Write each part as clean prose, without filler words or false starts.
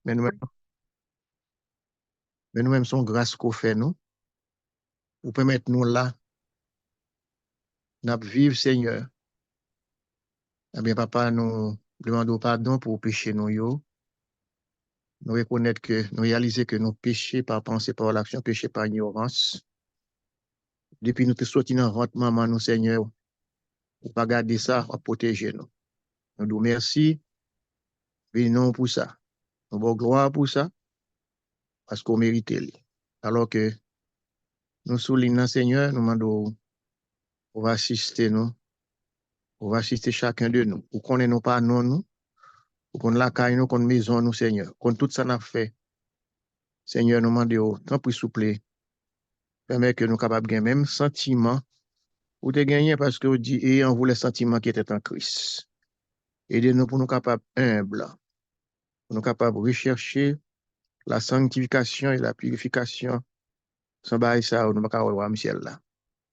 mais nous-mêmes sommes grâce qu'on fait nous, pour permettre nous là, de vivre, Seigneur. Eh bien, papa, nous demandons pardon pour pécher nous, yo. Nous reconnaître que, nous réaliser que nous péchons par pensée, par l'action, péché par ignorance. Depuis nous te sortis dans votre maman, nous, Seigneur, pour pas garder ça, pour protéger nous. Nous nous merci, bénissons pour ça. Nous vous gloire pour ça, parce qu'on mérite. Alors que nous soulignons, Seigneur, nous demandons, on va assister nous, on va assister chacun de nous, pour qu'on ait nos pas nous, pour qu'on la caille nous, qu'on maison nous, Seigneur, qu'on tout ça n'a fait. Seigneur, nous demandons, tant pour souple, permet que nous capables de même sentiment, ou de gagner parce que vous dit, ayant vous les sentiments qui étaient en Christ. Aidez-nous pour nous capables humbles, pour nous capables de rechercher la sanctification et la purification. Sans bail ça, nous ne pouvons pas voir Michel là.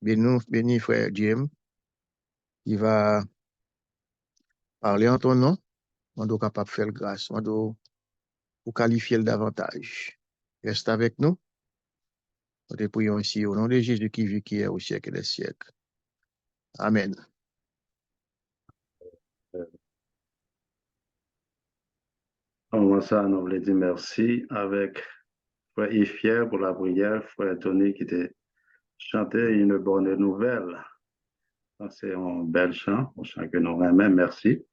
Béni frère James, il va parler en ton nom. On doit capable de faire grâce. On doit pour qualifier le davantage. Reste avec nous. Nous te prions ici au nom de Jésus qui vit, qui est au siècle des siècles. Amen. On ça, nous voulons dire merci avec frère Yves pour la prière, frère Tony qui t'a chanté une bonne nouvelle. C'est un bel chant, un chant que nous aimons, merci.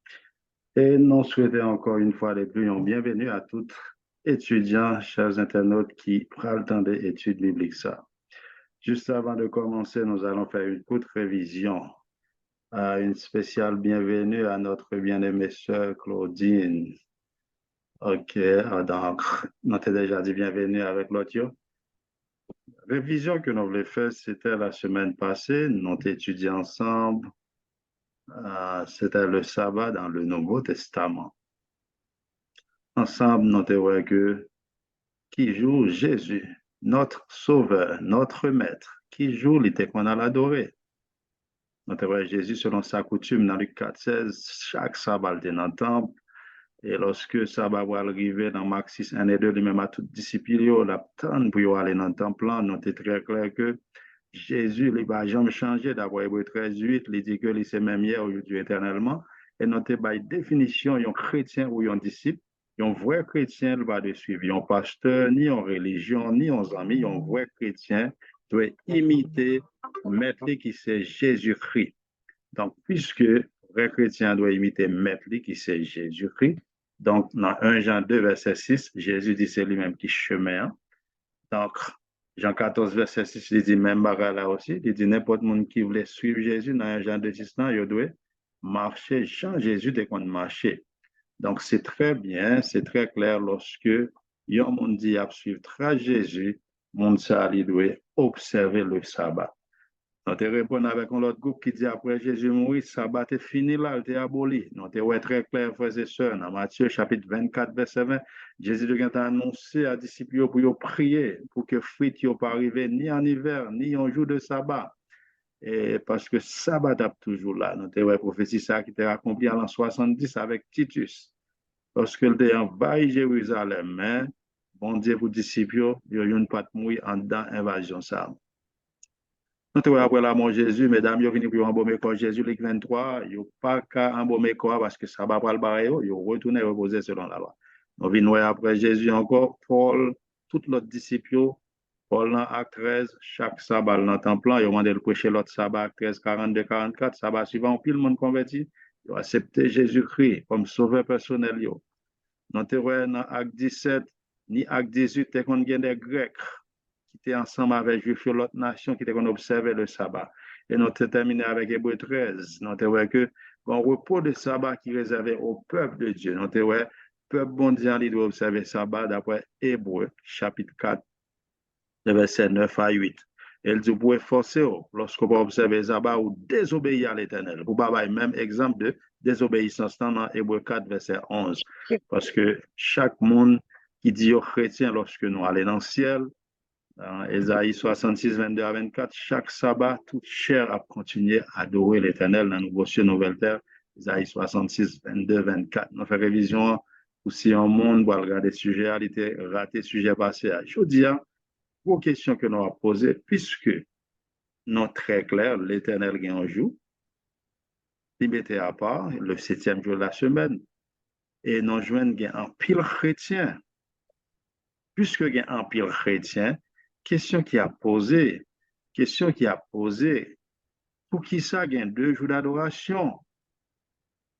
Et nous souhaitons encore une fois de plus une bienvenue à tous étudiants, chers internautes qui prennent le temps d'études bibliques ça. Juste avant de commencer, nous allons faire une courte révision. Une spéciale bienvenue à notre bien-aimée sœur Claudine. Ok, donc, on a déjà dit bienvenue avec l'autre. La révision que nous voulons faire, c'était la semaine passée. Nous avons étudié ensemble. C'était le sabbat dans le Nouveau Testament. Ensemble, nous avons vu que qui joue Jésus, notre Sauveur, notre Maître, qui joue l'idée qu'on a l'adoré. Nous avons vu Jésus selon sa coutume dans Luc 4,16, chaque sabbat dans le temple. Et lorsque ça va arriver dans Marc 6, 1 et 2, lui-même à toute discipline, la tente pour aller dans le temple, nous est très clair que Jésus, il va jamais changer. D'abord, Hébreu 13, 8, il dit que il est même hier, aujourd'hui, éternellement. Et notre définition, un chrétien ou un disciple, un vrai chrétien, il va de suivre. Un pasteur, ni en religion, ni en ami, un vrai chrétien doit imiter maître qui c'est Jésus-Christ. Donc, puisque vrai chrétien doit imiter maître qui c'est Jésus-Christ, donc dans 1 Jean 2, verset 6, Jésus dit c'est lui-même qui chemin. Donc, Jean 14, verset 6, il dit même bagarre là aussi, il dit n'importe monde qui voulait suivre Jésus dans 1 Jean 2, 6, il doit marcher, Jean Jésus dès qu'on marcher. Donc, c'est très bien, c'est très clair lorsque il monde dit à suivre Jésus, monde ça, il doit observer le sabbat. Nous te répondons avec un autre groupe qui dit après Jésus mourit, sabbat est fini là, il est aboli. Nous te ouais très clair, frères et sœurs, dans Matthieu chapitre 24, verset 20, Jésus a annoncé à disciples pour prier pour que fruit ne pas arriver ni en hiver, ni en jour de sabbat. Et parce que sabbat est toujours là. Nous te ouais prophétie ça qui était accompli en l'an 70 avec Titus. Lorsque il était en bas Jérusalem, mais bon Dieu pour disciples, il y a une patte mouille en dedans invasion ça. Nous après la mort Jésus, mesdames, ils viennent pour embaumer corps Jésus, Luc 23, ils n'ont pas qu'à embaumer corps parce que ça va pas le barrer, ils retournent reposer selon la loi. Nous venons après Jésus encore, Paul, tous les disciples, Paul dans Acte 13, chaque sabbat dans le temple, ils ont demandé de prêcher l'autre sabbat, 13, 42, 44, sabbat suivant, puis le monde converti, ils ont accepté Jésus-Christ comme sauveur personnel. Nous dans Acte 17, ni Acte 18, c'est qu'on a des Grecs qui étaient ensemble avec les Juifs et l'autre nation qui étaient observé le sabbat. Et nous avons terminé avec Hébreu 13. Nous avons vu que un repos de sabbat qui est réservé au peuple de Dieu. Nous avons vu que le peuple mondial doit observer le sabbat d'après Hébreu, chapitre 4, versets 9 à 8. Elle dit, vous pouvez forcer, lorsque vous observez le sabbat, ou désobéir à l'Éternel. Vous avez le même exemple de désobéissance dans Hébreu 4, verset 11. Parce que chaque monde qui dit aux chrétiens, lorsque nous allons dans le ciel, dans Ésaïe 66, 22 à 24, chaque sabbat, toute chair a continué à adorer l'Éternel dans nos nouveaux cieux, nouvelle terre. Ésaïe 66, 22, 24. Nous faisons révision ou si un monde va regarder le sujet, il était raté sujet passé. Je dis, vos questions que nous avons posées, puisque non très clair, l'Éternel gagne un jour, il mettait à part le septième jour de la semaine, et nous joignons un pile chrétien. Puisque il y a un pile chrétien, question qui a posé, pour qui ça il y a 2 jours d'adoration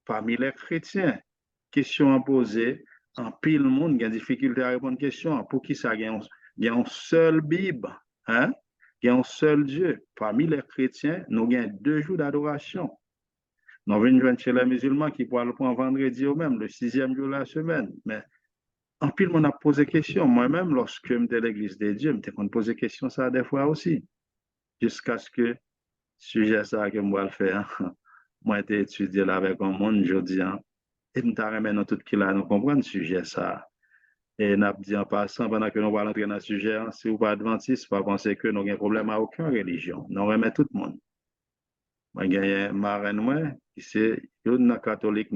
parmi les chrétiens? Question à poser, en pile monde, il y a difficulté à répondre à question. Pour qui ça il y a une seule Bible, hein? Il y a un seul Dieu. Parmi les chrétiens, nous avons 2 jours d'adoration. Nous venons chez les musulmans qui parlent pour vendredi ou même, le 6e jour de la semaine. Mais en pile, on a posé question. Moi-même, lorsque je suis à l'église de Dieu, je me posé question ça des fois aussi. Jusqu'à ce que le sujet ça que moi le faire, moi j'ai étudié là avec un monde, je dis, et nous avons tout qui là, nous comprenons le sujet ça. Et nous avons dit en passant, pendant que nous allons entrer dans le sujet, si vous pas adventiste, pas penser que nous avons un problème à aucune religion. Nous remettons tout le monde. Moi, j'ai un marin, qui c'est, un catholique,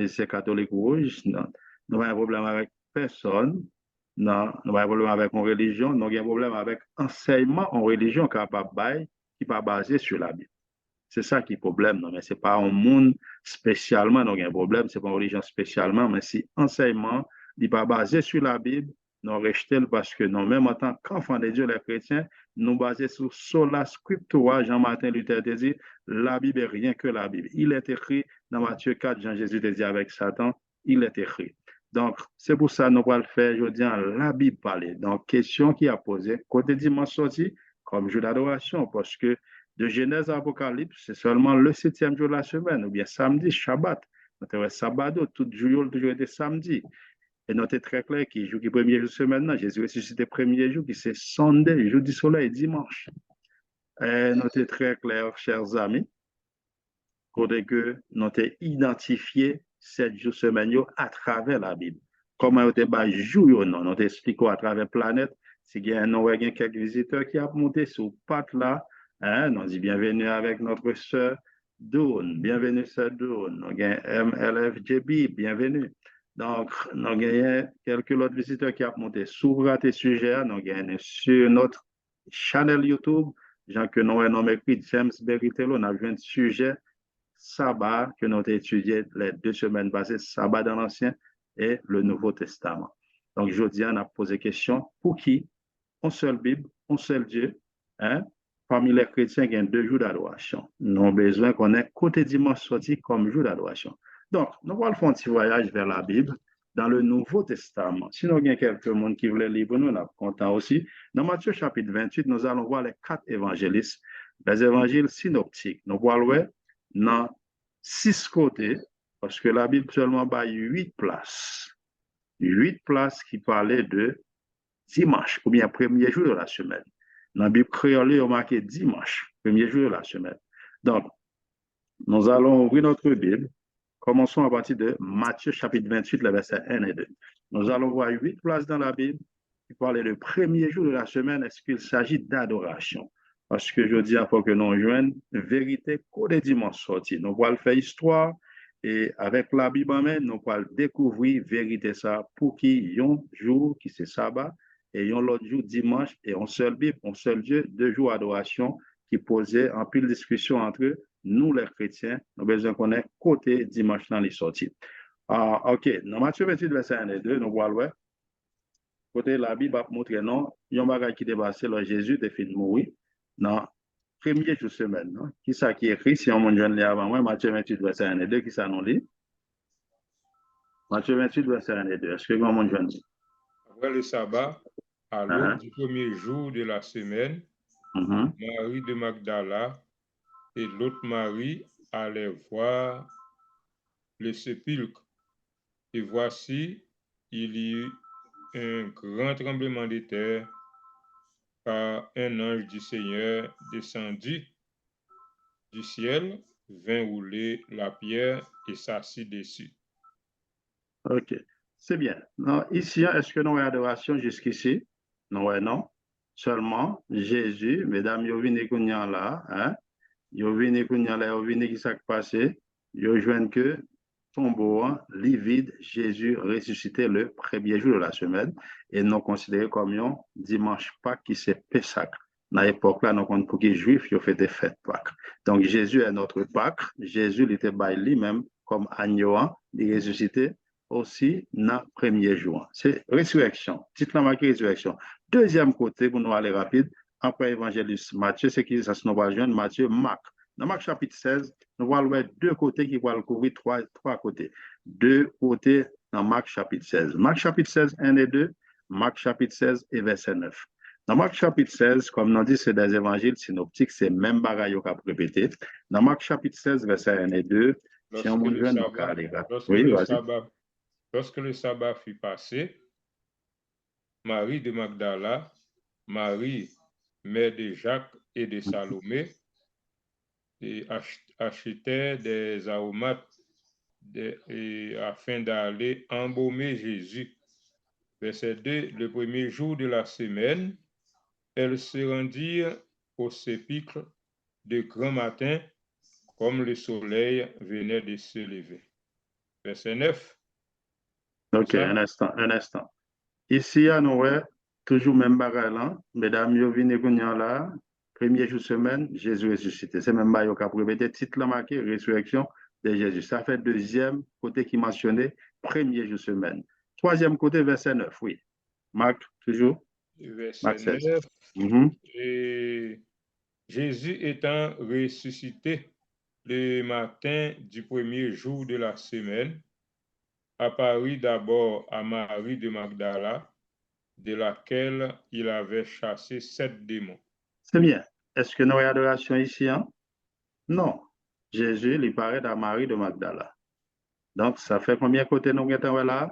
c'est catholique rouge, non. Nous avons un problème avec personne. Non, nous avons un problème avec une religion, nous avons un problème avec enseignement en religion capable qui n'est pas basé sur la Bible. C'est ça qui est le problème, non, mais ce n'est pas un monde spécialement, nous avons un problème, ce n'est pas une religion spécialement, mais si enseignement n'est pas basé sur la Bible, nous rejetons parce que nous, même en tant qu'enfants de Dieu, les chrétiens, nous basons sur sola scriptura, Jean-Martin Luther dit, la Bible est rien que la Bible. Il est écrit dans Matthieu 4, Jean-Jésus dit avec Satan, il est écrit. Donc, c'est pour ça que nous allons le faire, je dis, la Bible parler. Donc, question qui a posé, côté dimanche sorti, comme jour d'adoration, parce que de Genèse à Apocalypse, c'est seulement le 7e jour de la semaine, ou bien samedi, Shabbat. Notre sabbat, tout jour, toujours été samedi. Et notez très clair qui joue qui premier jour de semaine, Jésus ressuscité premier jour, qui c'est Sunday, jour du soleil, dimanche. Et notez très clair, chers amis, côté que nous avons identifié 7 jours semaine à travers la Bible. Comment nous avons jour, nous avons expliqué à travers la planète, si il y a quelques visiteurs qui ont monté sur patte là, hein, nous dit bienvenue avec notre sœur Dawn, bienvenue sœur Dawn, nous avons MLFJB, bienvenue. Donc, nous avons quelques autres visiteurs qui ont monté sur tes sujets, nous avons sur notre channel YouTube, Jean que nous avons nommé James Beritello, nous avons un sujet sabbat que nous avons étudié les 2 semaines passées, sabbat dans l'Ancien et le Nouveau Testament. Donc, aujourd'hui, on a posé question, pour qui? Un seul Bible, un seul Dieu, hein? Parmi les chrétiens, il y a 2 jours d'adoration. Nous avons besoin qu'on ait côté dimanche sorti comme jour d'adoration. Donc, nous allons faire un petit voyage vers la Bible dans le Nouveau Testament. Sinon, il y a quelqu'un qui voulait lire, nous sommes contents aussi. Dans Matthieu chapitre 28, nous allons voir les 4 évangélistes, les évangiles synoptiques. Nous allons voir dans 6 côtés, parce que la Bible seulement a 8 places. 8 places qui parlaient de dimanche, ou bien premier jour de la semaine. Dans la Bible créole, il y a marqué dimanche, premier jour de la semaine. Donc, nous allons ouvrir notre Bible. Commençons à partir de Matthieu chapitre 28, les versets 1 et 2. Nous allons voir 8 places dans la Bible qui parlent de premier jour de la semaine. Est-ce qu'il s'agit d'adoration? Parce que je dis, il faut que nous joignons vérité qu'au dimanche sorti. Nous allons faire histoire et avec la Bible, nous allons découvrir vérité ça pour qui y a un jour qui c'est sabbat et l'autre jour dimanche et un seul Bible, un seul Dieu, 2 jours d'adoration qui posait en pile discussion entre nous les chrétiens, nous avons besoin qu'on ait côté dimanche dans les sorties. OK, dans Matthieu 28, verset 1 et 2, nous voyons côté la Bible a montré non, il y a un bagage qui est passé, Jésus est fait de mourir dans premier jour de semaine. Non? Qui ça qui est écrit, si on monte jeune avant moi, Matthieu 28, verset 1 et 2, qui ça nous lit? Matthieu 28, verset 1 et 2, est-ce que on monte jeune? Après le sabbat, à l'aube du premier jour de la semaine, Marie de Magdala et l'autre Marie allaient voir le sépulcre. Et voici, il y eut un grand tremblement de terre, car un ange du Seigneur descendit du ciel, vint rouler la pierre et s'assit dessus. OK, c'est bien. Non, ici, est-ce que nous avons adoration jusqu'ici? Non, non. Seulement, Jésus, mesdames, vous venez là, hein? Vous venez là, vous venez qui s'est passé, vous joignent que tombeau livide, Jésus ressuscité le premier jour de la semaine et non considéré comme un dimanche Pâques qui c'est Pessah. Dans l'époque là, nous compte pour les Juifs, ils font des fêtes Pâques. Donc Jésus est notre Pâques. Jésus il était by lui-même comme agneau, il est ressuscité aussi dans le premier jour. C'est résurrection. Titre marqué résurrection. Deuxième côté, pour nous aller rapide, après évangéliste Matthieu, c'est qui ça se nous va joindre Matthieu, Marc. Dans Marc chapitre 16, nous voyons deux côtés qui vont couvrir trois côtés. Deux côtés dans Marc chapitre 16. Marc chapitre 16, 1 et 2, Marc chapitre 16 et verset 9. Dans Marc chapitre 16, comme nous dit, c'est des évangiles synoptiques, c'est même bagaille qu'on a répété. Dans Marc chapitre 16, verset 1 et 2, si on veut nous aller lorsque le sabbat fut passé, Marie de Magdala, Marie, mère de Jacques et de Salomé, et achetaient des aromates afin d'aller embaumer Jésus. Verset 2, le premier jour de la semaine, elles se rendirent au sépulcre de grand matin, comme le soleil venait de se lever. Verset 9. Ok, un instant. Ici, à nous, toujours même bagaille là, mesdames, vous venez là, premier jour de semaine, Jésus ressuscité. C'est même bagaille qui a répété, titre là marqué, résurrection de Jésus. Ça fait deuxième côté qui mentionnait, premier jour de semaine. Troisième côté, verset 9, oui. Marc, toujours. Verset Marc 16. 9. Et Jésus étant ressuscité le matin du premier jour de la semaine, apparut d'abord à Marie de Magdala, de laquelle il avait chassé 7 démons. C'est bien. Est-ce que nous avons adoration ici? Non. Jésus, il paraît à Marie de Magdala. Donc, ça fait combien de côtés nous avons là?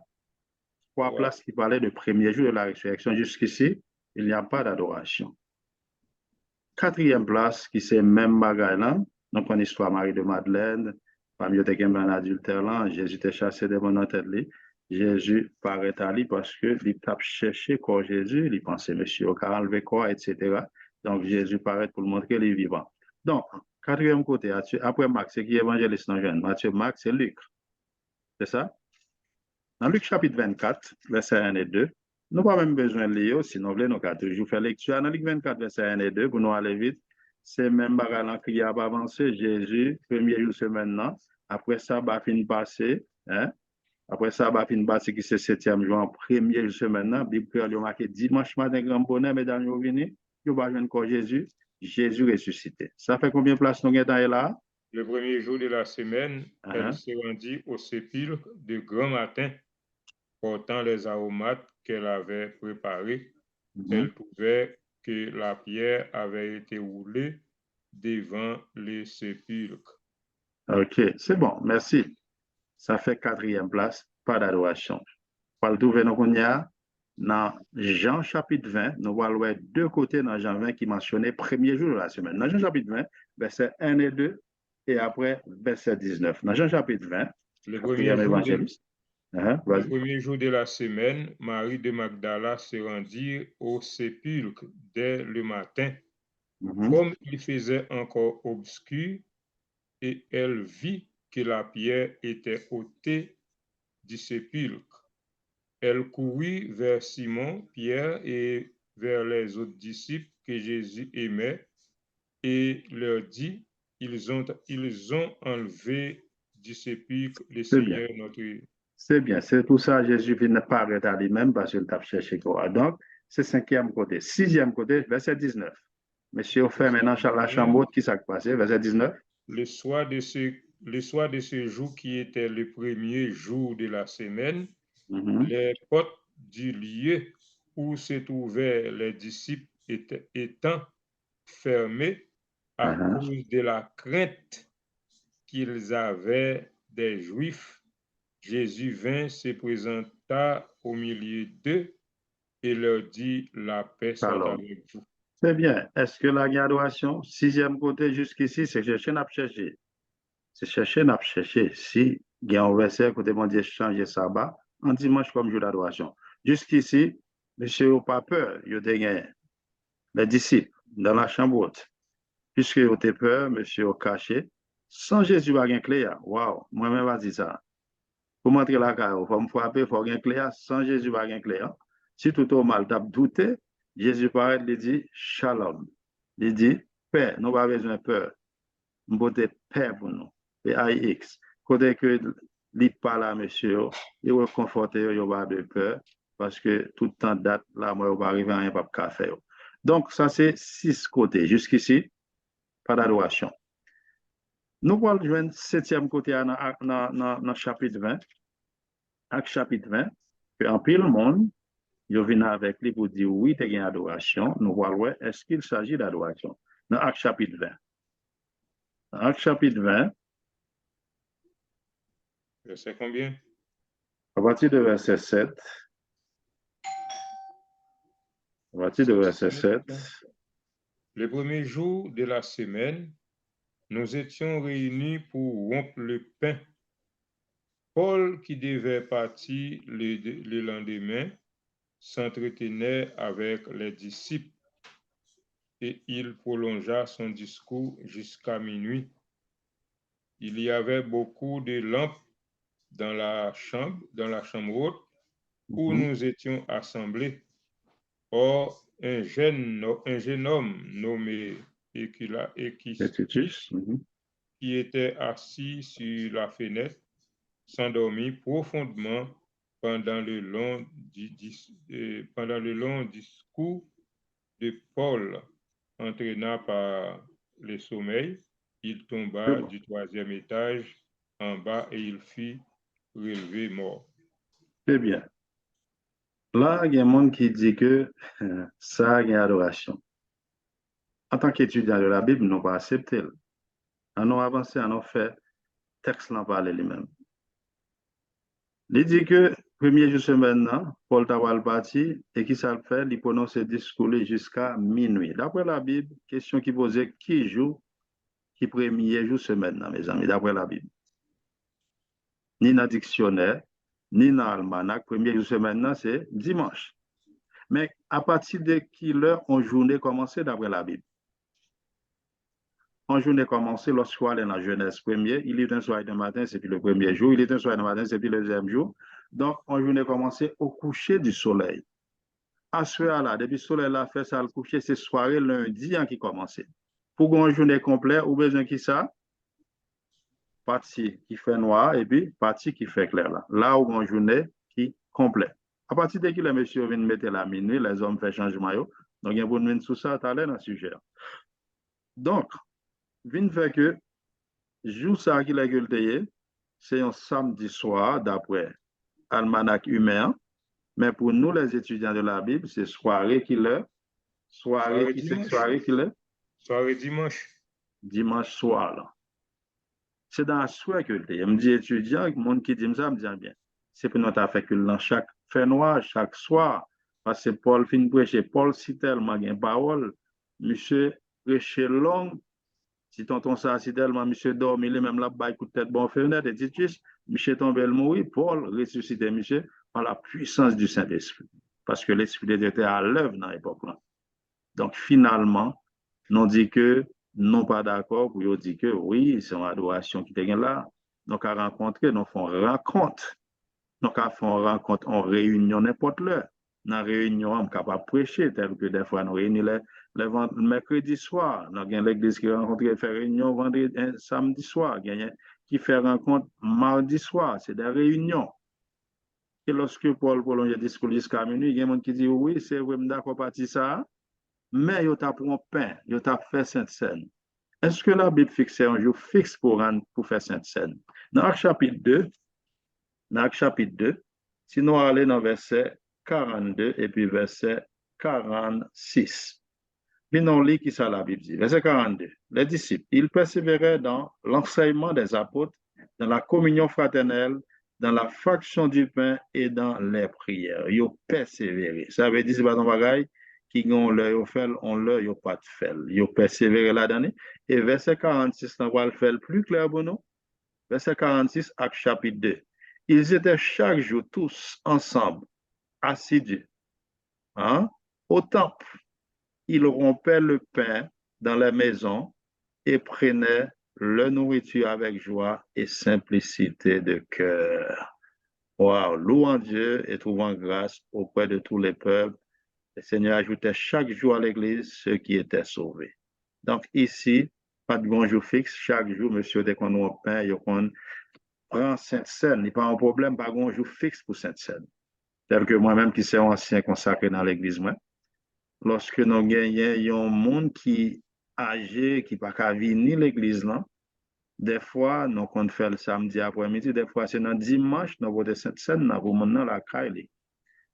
Trois places qui parlaient du premier jour de la résurrection. Jusqu'ici, il n'y a pas d'adoration. Quatrième place, qui c'est même bagaille là. Donc, on histoire Marie de Madeleine, parmi eux, il un adultère là, Jésus était chassé des bonnes têtes. Jésus paraît à lui parce que il t'a cherché quoi Jésus, il pensait monsieur au cas enlevé quoi, etc. Donc, Jésus paraît pour le montrer qu'il est vivant. Donc, quatrième côté, après Marc, c'est qui évangéliste non jeune? Matthieu, Marc, c'est Luc. C'est ça? Dans Luc chapitre 24, verset 1 et 2, nous n'avons pas même besoin de lire, sinon nous avons toujours fait lecture. Dans Luc 24, verset 1 et 2, pour nous aller vite, c'est même bagalan qui a avancé. Jésus, premier jour semaine, après ça, va fin passer, après ça, va fin passer qui c'est septième jour, premier jour semaine, la Bible a marqué dimanche matin, grand bonheur, mesdames, vous venez, vous va joindre encore Jésus, Jésus ressuscité. Ça fait combien de places nous avons là? Le premier jour de la semaine, elle se rendit au sépulcre de grand matin, portant les aromates qu'elle avait préparés. Elle trouvait que la pierre avait été roulée devant le sépulcre. Ok, c'est bon, merci. Ça fait quatrième place, pas d'adoration. Pour le trouver dans Jean chapitre 20, nous voyons deux côtés dans Jean 20 qui mentionnaient premier jour de la semaine. Dans Jean chapitre 20, verset 1 et 2, et après verset 19. Dans Jean chapitre 20, le premier jour de la semaine, Marie de Magdala se rendit au sépulcre dès le matin, comme il faisait encore obscur, et elle vit que la pierre était ôtée du sépulcre. Elle courut vers Simon, Pierre et vers les autres disciples que Jésus aimait et leur dit, ils ont enlevé du sépulcre le Seigneur notre Dieu. C'est bien, c'est pour ça que Jésus vient paraître à lui-même parce qu'il t'a cherché quoi. Donc, c'est cinquième côté. Sixième côté, verset 19. Monsieur fait maintenant la chambre qui s'est passé, verset 19. Le soir de ce jour qui était le premier jour de la semaine, les portes du lieu où se trouvaient les disciples étant fermées à cause de la crainte qu'ils avaient des Juifs, Jésus vint, se présenta au milieu d'eux et leur dit, la paix soit avec vous. C'est bien. Est-ce que la adoration, sixième côté jusqu'ici, c'est chercher, n'a cherché. C'est chercher, n'a cherché. Si il y a un verset côté mon Dieu changer sabbat, en dimanche comme jour d'adoration. Jusqu'ici, monsieur n'a pas peur, il y a les disciples dans la chambre haute. Puisque vous avez peur, monsieur a caché. Sans Jésus, il y a un clé. Waouh, moi-même, va dire ça. Pour montrer la carte, il faut me frapper, il faut gagner clé. Sans Jésus, pas gagner clé. Si tout au mal, tu as douté, Jésus paraît, il dit shalom. Il dit paix. Nous n'avons pas besoin de peur. Nous avons paix pour nous. P-A-I-X. Côté que il parle à monsieur, il va conforter, il va pas de peur. Parce que tout le temps date, là, moi, il va arriver à un pas de café. Donc, ça, c'est 6 côtés. Jusqu'ici, pas d'adoration. Nous allons jouer un 7e côté dans le chapitre 20. Acte chapitre 20, que en pile monde, il vient avec lui pour dire oui, tu as une adoration. Nous voyons, est-ce qu'il s'agit d'adoration? Dans Acte chapitre 20. Dans Acte chapitre 20. Verset combien? À partir de verset 7. À partir de verset 7. Le premier jour de la semaine, nous étions réunis pour rompre le pain. Paul, qui devait partir le lendemain, s'entretenait avec les disciples et il prolongea son discours jusqu'à minuit. Il y avait beaucoup de lampes dans la chambre haute où nous étions assemblés. Or, un jeune homme nommé Équitus, qui était assis sur la fenêtre, s'endormit profondément pendant le long discours de Paul. Entraîné par le sommeil, il tomba du 3e étage en bas et il fut relevé mort. Très bien. Là, il y a un monde qui dit que ça, il y a adoration. En tant qu'étudiant de la Bible, nous n'avons pas accepté. On a avancé, on a fait texte l'en parler lui-même. Il dit que premier jour semaine, Paul t'a parti et qui ça le fait, il prononce ce discours jusqu'à minuit. D'après la Bible, question qui posait qui joue, qui premier jour semaine, mes amis, d'après la Bible. Ni dans le dictionnaire, ni dans l'almanach, premier jour semaine, c'est dimanche. Mais à partir de quelle heure on journée commencé d'après la Bible? En journée commencé, lorsqu'on est dans la Genèse premier, il est un soir de matin, c'est puis le premier jour, il est un soir de matin, c'est puis le deuxième jour. Donc, en journée commencé au coucher du soleil. À ce là, depuis le soleil l'a fait ça, le coucher, c'est soirée lundi qui commençait. Pour une journée complète, ou besoin qui ça? Partie qui fait noir et puis partie qui fait clair là. Là où une journée qui complète. À partir de qui les messieurs viennent mettre la minuit, les hommes font changement. Donc, il y a une sous ça, tu as l'air dans le sujet. Donc, vient fait que jour ça qui l'a gueulé, c'est un samedi soir d'après almanach humain, mais pour nous les étudiants de la Bible, c'est soirée qui l'est. Soirée qui c'est soirée qui l'est. Soirée dimanche. Dimanche soir là. C'est dans la soirée que je me dis étudiant, le monde qui dit ça me dit bien. C'est pour notre affaire que dans chaque fait noir, chaque soir, parce que Paul fin prêcher, Paul si tellement bien parole, monsieur prêcher long. Si tonton ça, si tellement monsieur dormi, même là, bah, écoute tête bon fenêtre, et Titus, monsieur tombé le mourir, Paul ressuscité monsieur par la puissance du Saint-Esprit. Parce que l'Esprit de Dieu était à l'œuvre dans l'époque là. Donc finalement, nous dit que non pas d'accord pour dire que oui, c'est une adoration qui est là. Donc à rencontrer, nous faisons rencontre. Donc à faire rencontre en réunion n'importe l'heure. Dans la réunion, on est capable de prêcher, tel que des fois nous réunissons le mercredi soir. Nous avons l'église qui rencontre, fait réunion vendredi, samedi soir. Qui fait rencontre mardi soir. C'est des réunions. Et lorsque Paul prolonge le discours jusqu'à minuit, il y a des gens qui disent oui, c'est vrai, d'accord, parti ça. Mais il t'a pris un pain, il t'a fait Sainte-Seine. Est-ce que la Bible fixe un jour fixe pour faire Sainte-Seine? Dans Acte chapitre 2, si nous allons dans verset 42 et puis verset 46. Puis nous lisons qui ça la Bible dit. Verset 42. Les disciples, ils persévéraient dans l'enseignement des apôtres, dans la communion fraternelle, dans la fraction du pain et dans les prières. Ils ont persévéré. Ça veut dire, c'est pas un bagaille qui ont l'œil fait, on l'œil pas de fait. Ils ont persévéré là-dedans. Et verset 46, on va le faire plus clair pour nous. Verset 46, Acte chapitre 2. Ils étaient chaque jour tous ensemble, assidus, au temple. Ils rompaient le pain dans les maisons et prenaient leur nourriture avec joie et simplicité de cœur. Wow, louant Dieu et trouvant grâce auprès de tous les peuples. Le Seigneur ajoutait chaque jour à l'église ceux qui étaient sauvés. Donc ici, pas de bon jour fixe. Chaque jour, monsieur, dès qu'on a pain, on prend Sainte-Seine. Il n'y a pas un problème, pas de bon jour fixe pour Sainte-Seine. Tel que moi-même qui suis ancien consacré dans l'église, moi. Lorsque nous gagnons un monde qui âgé, qui n'a pas venir l'église là, des fois, nous on fait le samedi après-midi, des fois c'est dans dimanche, nous avons Sainte-Seine, nous avons maintenant la caille.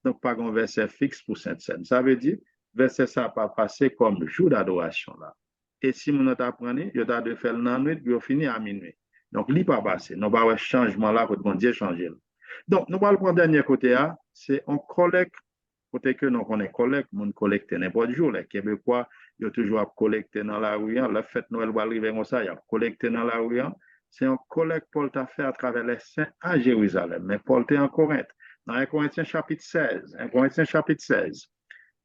Donc, pas un verset fixe pour Sainte-Seine. Ça veut dire, verset ça n'a pas passé comme jour d'adoration là. Et si nous apprenons, il y a de faire la nuit, puis on finit à minuit. Donc, il n'est pas passé. Nous avons un changement là, pour Dieu changer. Donc, nous allons prendre le dernier côté, c'est on collecte. Côté que nous connaissons collecte, nous collectons n'importe jour. Les Québécois, ils ont toujours collecté dans la rue. La fête Noël va arriver comme ça, ils ont collecté dans la rue. C'est un collecte Paul t'a fait à travers les saints à Jérusalem. Mais Paul était en Corinthe. Dans 1 Corinthiens chapitre 16. 1 Corinthiens chapitre 16.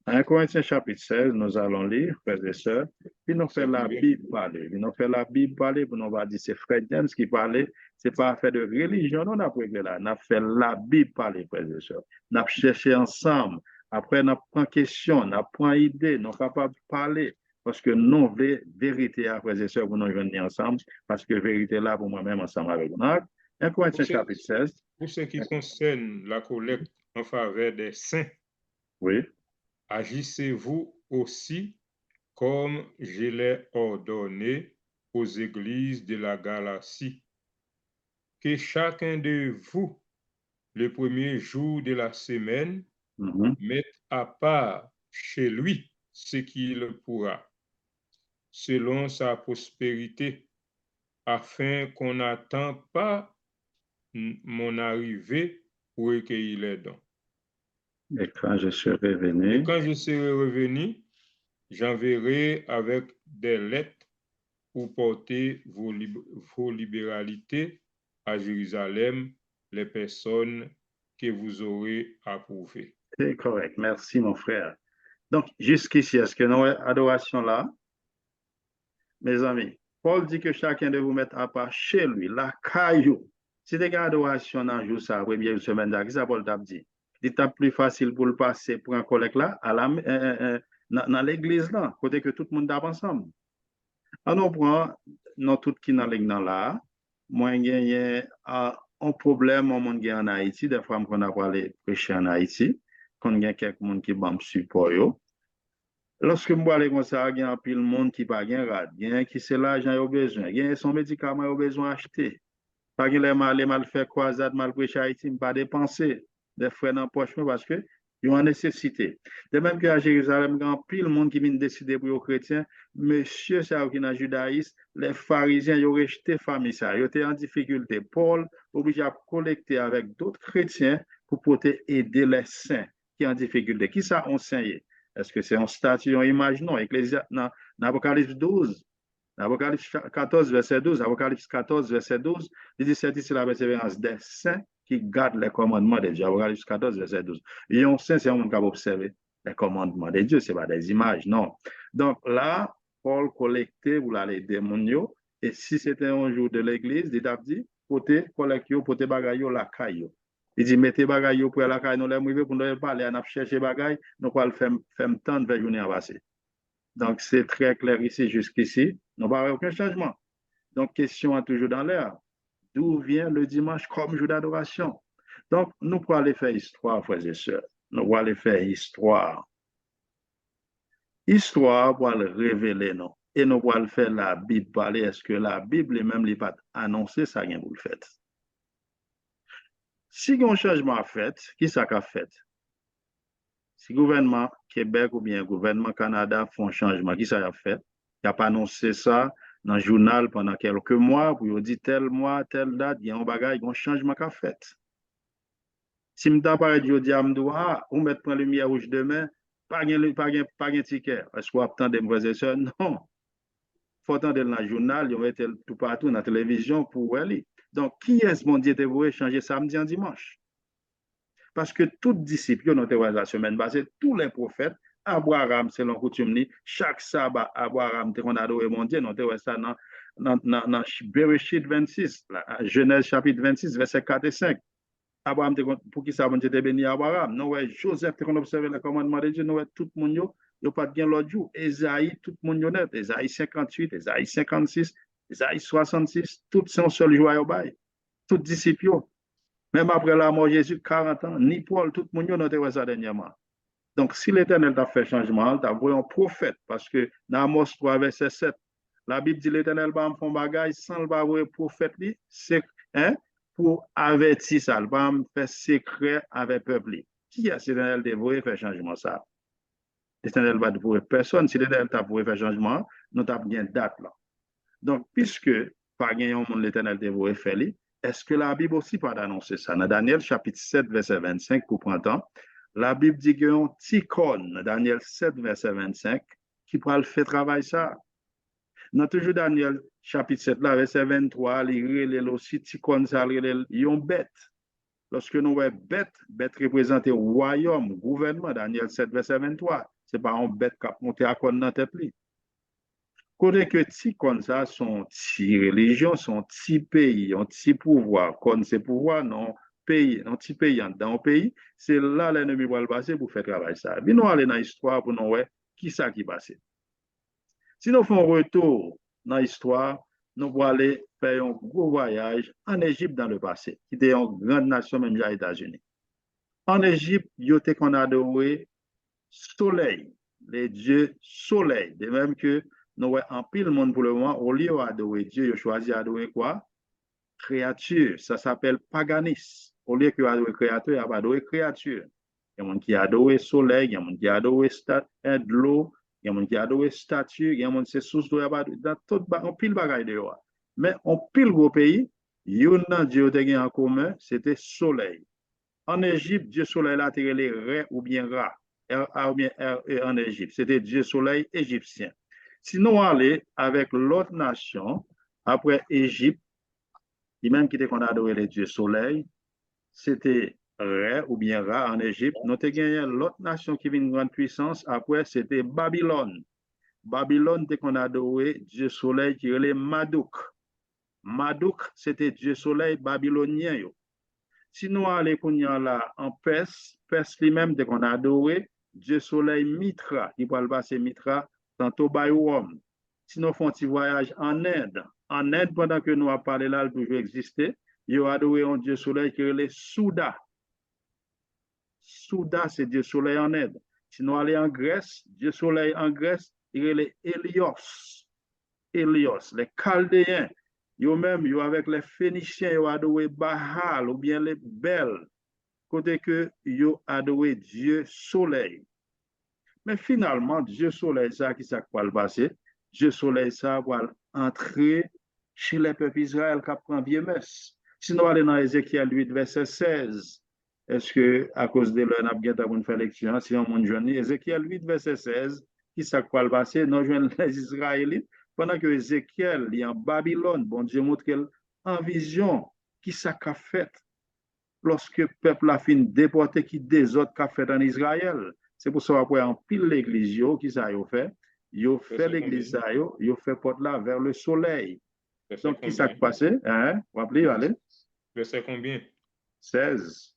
Dans 1 Corinthiens chapitre 16, nous allons lire, frères et sœurs, puis nous faisons la Bible parler. Puis nous faisons la Bible parler, puis nous va dire c'est Fred James qui parlait. Ce n'est pas affaire de religion, non, on a pris là. On a fait la Bible parler, frères et sœurs. On a cherché ensemble. Après, on prend question, on prend idée, on est capable de parler. Parce que nous voulons vérité, frères et sœurs, pour nous joindre ensemble. Parce que vérité là, pour moi-même, ensemble avec nous. 1 Corinthiens chapitre 16. Pour ce qui concerne la collecte en faveur des saints, oui. Agissez-vous aussi comme je l'ai ordonné aux églises de la Galatie, que chacun de vous, le premier jour de la semaine, mette à part chez lui ce qu'il pourra, selon sa prospérité, afin qu'on n'attende pas mon arrivée pour recueillir les dons. Et quand je serai revenu, j'enverrai avec des lettres pour porter vos libéralités à Jérusalem, les personnes que vous aurez approuvées. C'est correct. Merci, mon frère. Donc, jusqu'ici, est-ce que nous adoration là? Mes amis, Paul dit que chacun de vous mette à part chez lui, la caillou. Si tu as adoration dans jour ça, première semaine, qu'est-ce que Paul t'a dit? Il est plus facile pour le passer pour un collègue là, dans l'église là, côté que tout le monde tape ensemble. Alors, on prend, nous tout qui dans l'église là, moi, il y a un problème au monde en Haïti, des fois, on a parlé prêcher en Haïti, quand il y a quelqu'un qui va me supporter. Lorsque je parle comme ça, il y a un pile monde qui n'a pas de rad, il y a qui c'est l'argent qu'il a besoin, il y a son médicament qu'il a besoin d'acheter. Pas que les mal faire croisade, mal prêcher Haïti, pas dépenser des frais dans la poche parce que ils ont nécessité. De même qu'à Jérusalem, il y a un pile monde qui vient décider pour les chrétiens, monsieur, ça qui est dans judaïsme, les pharisiens, ils ont rejeté famille ça, ils étaient en difficulté. Paul obligé à collecter avec d'autres chrétiens pour pouvoir aider les saints qui sont en difficulté. Qui ça enseigne? Est-ce que c'est un statut, une image? Non. Dans Apocalypse 12, Apocalypse 14, verset 12, Apocalypse 14, verset 12, il dit c'est ici la persévérance des saints qui gardent les commandements de Dieu. Apocalypse 14, verset 12. Et un saint, c'est un monde qui a observé les commandements de Dieu, ce n'est pas des images, non. Donc là, Paul collectait pour les démoniaux, et si c'était un jour de l'église, il a dit, côté collecte, côté bagaille, la caille. Il dit, mettez bagaille pour la caille, nous l'avons pour nous parler, on a cherché bagaille, nous allons faire temps de journée à passer. Donc, c'est très clair ici, jusqu'ici. Nous n'avons aucun changement. Donc, question est toujours dans l'air. D'où vient le dimanche comme jour d'adoration? Donc, nous pouvons aller faire histoire, frères et sœurs. Nous pouvons aller faire histoire. Histoire pour le révéler, non. Et nous pouvons faire la Bible parler. Est-ce que la Bible même n'est pas annoncé ça vient pour le faire? Si il y a un changement à fait, qui ça qu'a fait? Si le gouvernement Québec ou bien le gouvernement Canada font un changement, qui ça a fait? Il n'a pas annoncé ça dans le journal pendant quelques mois, pour dire tel mois, telle date, il y a un bagage, il y a un changement qu'a fait. Si je t'apparais, je dis à Mdoua, on met la lumière rouge demain, pas de ticket. Est-ce qu'on attend des frères et sœurs? Non. Il faut attendre dans le journal, il y a tout partout, dans la télévision pour aller. Donc, qui est-ce mon Dieu devrait changer samedi en dimanche? Parce que toute discipline, dans la semaine passée, tous les prophètes, Abraham, selon coutume, chaque sabbat, Abraham, on a adoré mon Dieu, on a ça dans Bereshit 26, Genèse chapitre 26, verset 4 et 5. Abraham, pour qui ça, bon Dieu te béni Abraham. Nous, ouais, Joseph, te qu'on observe le commandement de Dieu, nous, ouais, tout le monde, yo pas bien l'autre jour. Esaïe, tout le monde honnête. Esaïe 58, Esaïe 56, Esaïe 66, tout son seul jour au bail. Tout disciples. Même après la mort de Jésus, 40 ans, ni Paul, tout le monde noté ça dernièrement. Donc, si l'Éternel t'a fait changement, t'as vu un prophète, parce que dans Amos 3, verset 7, la Bible dit l'Éternel va me faire bagage sans le voir prophète, c'est pour avertir ça, il va me faire secret avec le peuple. Qui est-ce que l'Éternel devrait faire changement ça? L'Éternel va devrait personne. Si l'Éternel t'a pour faire changement, nous t'avons bien date là. Donc, puisque pas gagné au monde l'Éternel devrait faire, est-ce que la Bible aussi pas d'annoncer ça? Dans Daniel chapitre 7, verset 25, pour prendre temps, la Bible dit qu'il y a un ticone, Daniel 7, verset 25, qui pourra le faire travail ça. Dans toujours Daniel chapitre 7, là, verset 23, il y a aussi ticone, ça, il y a une bête. Lorsque nous voyons bête représente le royaume, gouvernement, Daniel 7, verset 23, ce n'est pas un bête qui a monté à quoi dans la tête. Côté que ti comme ça, son ti religion, son ti pays, un ti pouvoir, comme c'est pouvoir, non pays, un petit pays dans un pays, c'est là l'ennemi va le passer pour faire travail ça. Puis nous allons dans l'histoire pour nous voir qui ça qui passe. Si nous faisons un retour dans l'histoire, nous allons aller faire un gros voyage en Égypte dans le passé, qui était une grande nation, même les États-Unis. En Égypte, il y a qu'on adoré soleil, les dieux soleil, de même que nous avons en pile monde pour le moment, au lieu d'adorer Dieu, ils ont choisi d'adorer quoi? Créature. Ça s'appelle paganisme. Au lieu d'adorer créateur, il y a adorer créature. Il y a des gens qui adorent soleil, il y a des gens qui adorent de l'eau, il y a des gens qui adorent statue, il y a des gens qui sont sous dans tout un pile bagaille de loi. Mais en pile gros pays, il y a un Dieu qui en commun, c'était soleil. En Égypte, Dieu soleil là, c'était les Ré ou bien Ra. R-A ou bien R-E en Égypte. C'était Dieu soleil égyptien. Sinon, aller avec l'autre nation, après Égypte, qui même qui était qu'on adorait les dieux soleil, c'était Ré ou bien Ra en Égypte. Nous avons gagné l'autre nation qui vient de grande puissance, après c'était Babylone. Babylone, c'était qu'on adorait Dieu soleil qui est Madouk. Madouk, c'était Dieu soleil babylonien. Si nous allons là en Perse, Perse lui-même, dès qu'on a adoré, Dieu soleil Mitra, qui va le passer Mitra, tantôt Bayouom. Si nous faisons un petit voyage en Inde, pendant que nous avons parlé là, il toujours existé, il y a adoré un Dieu soleil qui est le Souda. Souda, c'est Dieu soleil en Inde. Si nous allons en Grèce, Dieu soleil en Grèce, il est le Hélios. Hélios, les Chaldéens. Yo même, yo avec les Phéniciens, yo adoré Baal ou bien les Bel, côté que yo adoré Dieu soleil. Mais finalement, Dieu soleil, ça qui s'est quoi le passé? Dieu soleil, ça va entrer chez les peuples Israël qui prend bien messe. Sinon, aller dans Ézéchiel 8, verset 16. Est-ce que, à cause de l'heure, n'a pas pour faire lecture, si on monte jeune, Ézéchiel 8, verset 16, qui s'est quoi le passé? Nous jeunes les Israélites. Pendant que Ézéchiel est en Babylone, bon Dieu montre en vision qui ça qu'a fait lorsque le peuple a fini déporté qui des autres qu'a fait en Israël. C'est pour ça après en pile l'église qui ça a fait. Ils fait l'église ça, ils fait porte là vers le soleil. Donc qui ça passé hein? Vous rappelez allez. Verset combien? 16.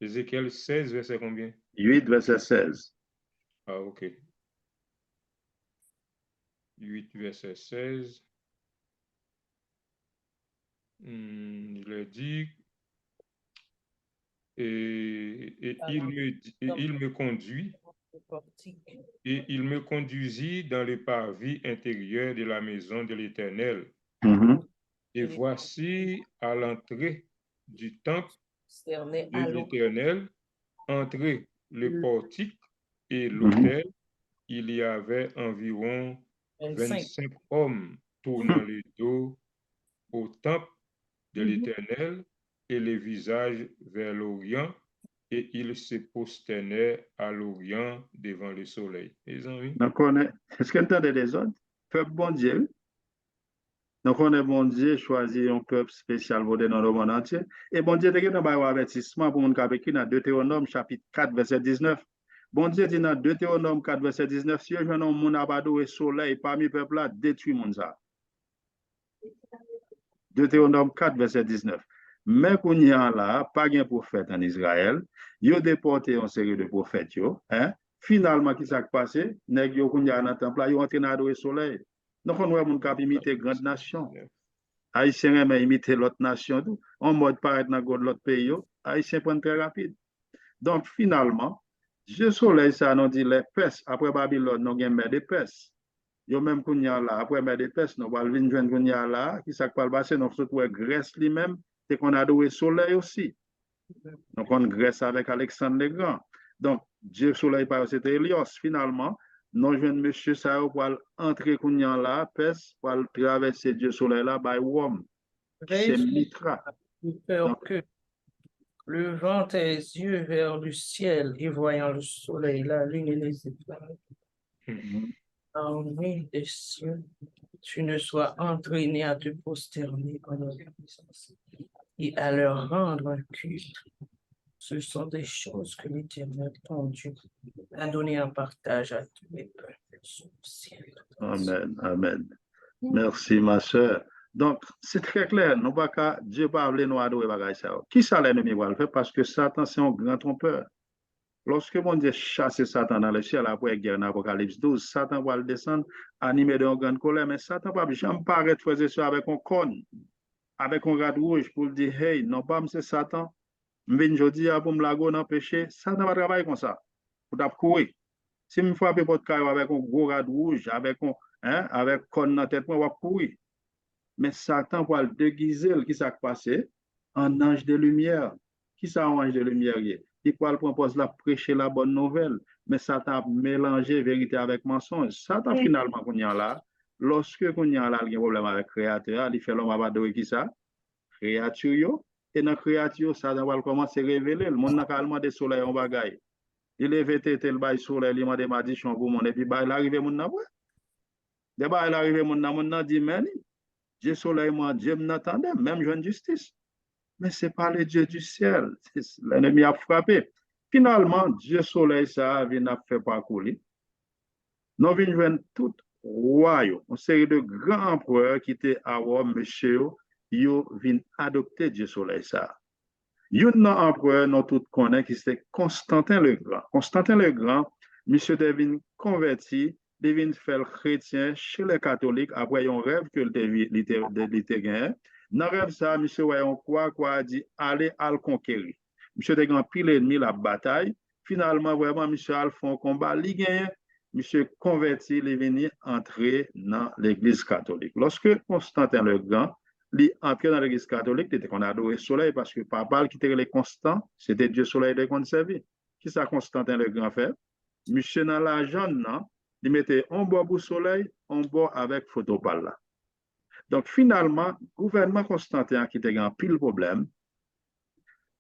Ézéchiel 16 verset combien? 8 verset 16. Ah OK. 8, verset 16. Il a dit, et il me conduit, et il me conduisit dans le parvis intérieur de la maison de l'Éternel. Et voici à l'entrée du temple de l'Éternel, entre le portique et l'autel, il y avait environ 25 hommes tournant le dos au temple de l'Éternel et les visages vers l'Orient, et ils se prosternaient à l'Orient devant le soleil. Les amis? Est-ce que vous entendez des autres? Peuple bon Dieu. Donc, on est bon Dieu choisi un peuple spécial pour dans le monde entier. Et bon Dieu, il y a un avertissement pour mon qui dans Deutéronome chapitre 4, verset 19. Bon Dieu dit dans Deutéronome 4, verset 19, si je n'ai mon abado et soleil parmi le peuple là, détruit mon ça. Deutéronome 4, verset 19. Mais qu'on y a là, pas de prophète en Israël, ils ont déporté une série de prophètes, hein? Finalement, qui s'est passé? Nèg yo qu'on y a dans le temple, ils ont entré dans le soleil. Donc, on voit mon cap imiter grande nation. Haïtiens aiment imiter l'autre nation, en mode paraître dans l'autre pays, Haïtiens prennent très rapide. Donc, finalement, Dieu soleil, ça nous dit les Perses, après Babylone, nous avons des Perses. Yo même qu'on y a là, après des Perses, nous allons venir qu'on y a là, qui s'est passé, nous surtout Grèce lui-même, et qu'on a adoré soleil aussi. Donc, on Grèce avec Alexandre le Grand. Donc, Dieu soleil, c'était Hélios. Finalement, nous jeunes monsieur ça pour entrer qu'on y a là, Perse, pour traverser Dieu soleil là, by Rome. C'est Mitra. Donc, que levant tes yeux vers le ciel et voyant le soleil, la lune et les étoiles, armé des cieux, tu ne sois entraîné à te prosterner en obéissance et à leur rendre un culte. Ce sont des choses que l'Éternel, ton Dieu, a donné en partage à tous les peuples sur le ciel. Amen, amen. Merci, ma soeur. Donc, c'est très clair. Nous pas qu'à Dieu parle nous adorer bagay ça. Qui ça l'ennemi va le faire? Parce que Satan, c'est un grand trompeur. Lorsque mon Dieu chasse Satan dans le ciel après guerre en Apocalypse 12, Satan va le descendre animé d'une grande colère, mais Satan va jamais paraître frères et sœurs avec un cône, avec un rad rouge pour dire, hey, non pas c'est Satan, je viens aujourd'hui pour me lago dans le péché. Satan va travailler comme ça, pour courir. Si je frappe votre carrière avec un gros rad rouge, avec un cône dans la tête, je vais courir. Mais Satan va le déguiser, qui s'est passé, en ange de lumière. Qui ça ange de lumière? Il va le proposer la prêcher la bonne nouvelle, mais Satan a mélangé vérité avec mensonge. Satan, finalement, qu'on y a là, lorsque qu'on y a là, il y a un problème avec le créateur, il fait l'homme abadoui qui ça? Créature, et dans la créature, Satan va commencer à révéler. Le monde n'a qu'à demander soleil en bagaille. Il est vêté tel bail soleil, il m'a demandé son pour mon, et puis il arrive mon n'a pas. D'abord, il arrive mon n'a dit, mais Dieu soleil, moi, Dieu m'attendait, même jeune justice. Mais ce n'est pas le Dieu du ciel. L'ennemi a frappé. Finalement, Dieu soleil, ça vient faire parcourir. Nous venons tout royaume, une série de grands empereurs qui étaient à Rome, monsieur, ils viennent adopter Dieu soleil, ça. Il y a un empereur, nous tous connaissons, qui c'était Constantin le Grand. Constantin le Grand, monsieur devient converti, devient faire chrétien chez les catholiques après un rêve que l'été gagné. Dans le rêve, ça, monsieur, voyons quoi, dit, allez à le conquérir. Monsieur de grand pile ennemi la bataille. Finalement, vraiment, monsieur a fait un combat, il gagne. Monsieur converti, il est venu entrer dans l'église catholique. Lorsque Constantin le Grand, il entré dans l'église catholique, c'était qu'on adorait le soleil parce que papa qui était les constants, c'était Dieu soleil de qu'on servait. Qui ça Constantin le Grand fait? Monsieur dans la jaune, il mettait un bord pour soleil, un bord avec photopale là. Donc finalement, le gouvernement Constantin qui était un pile problème,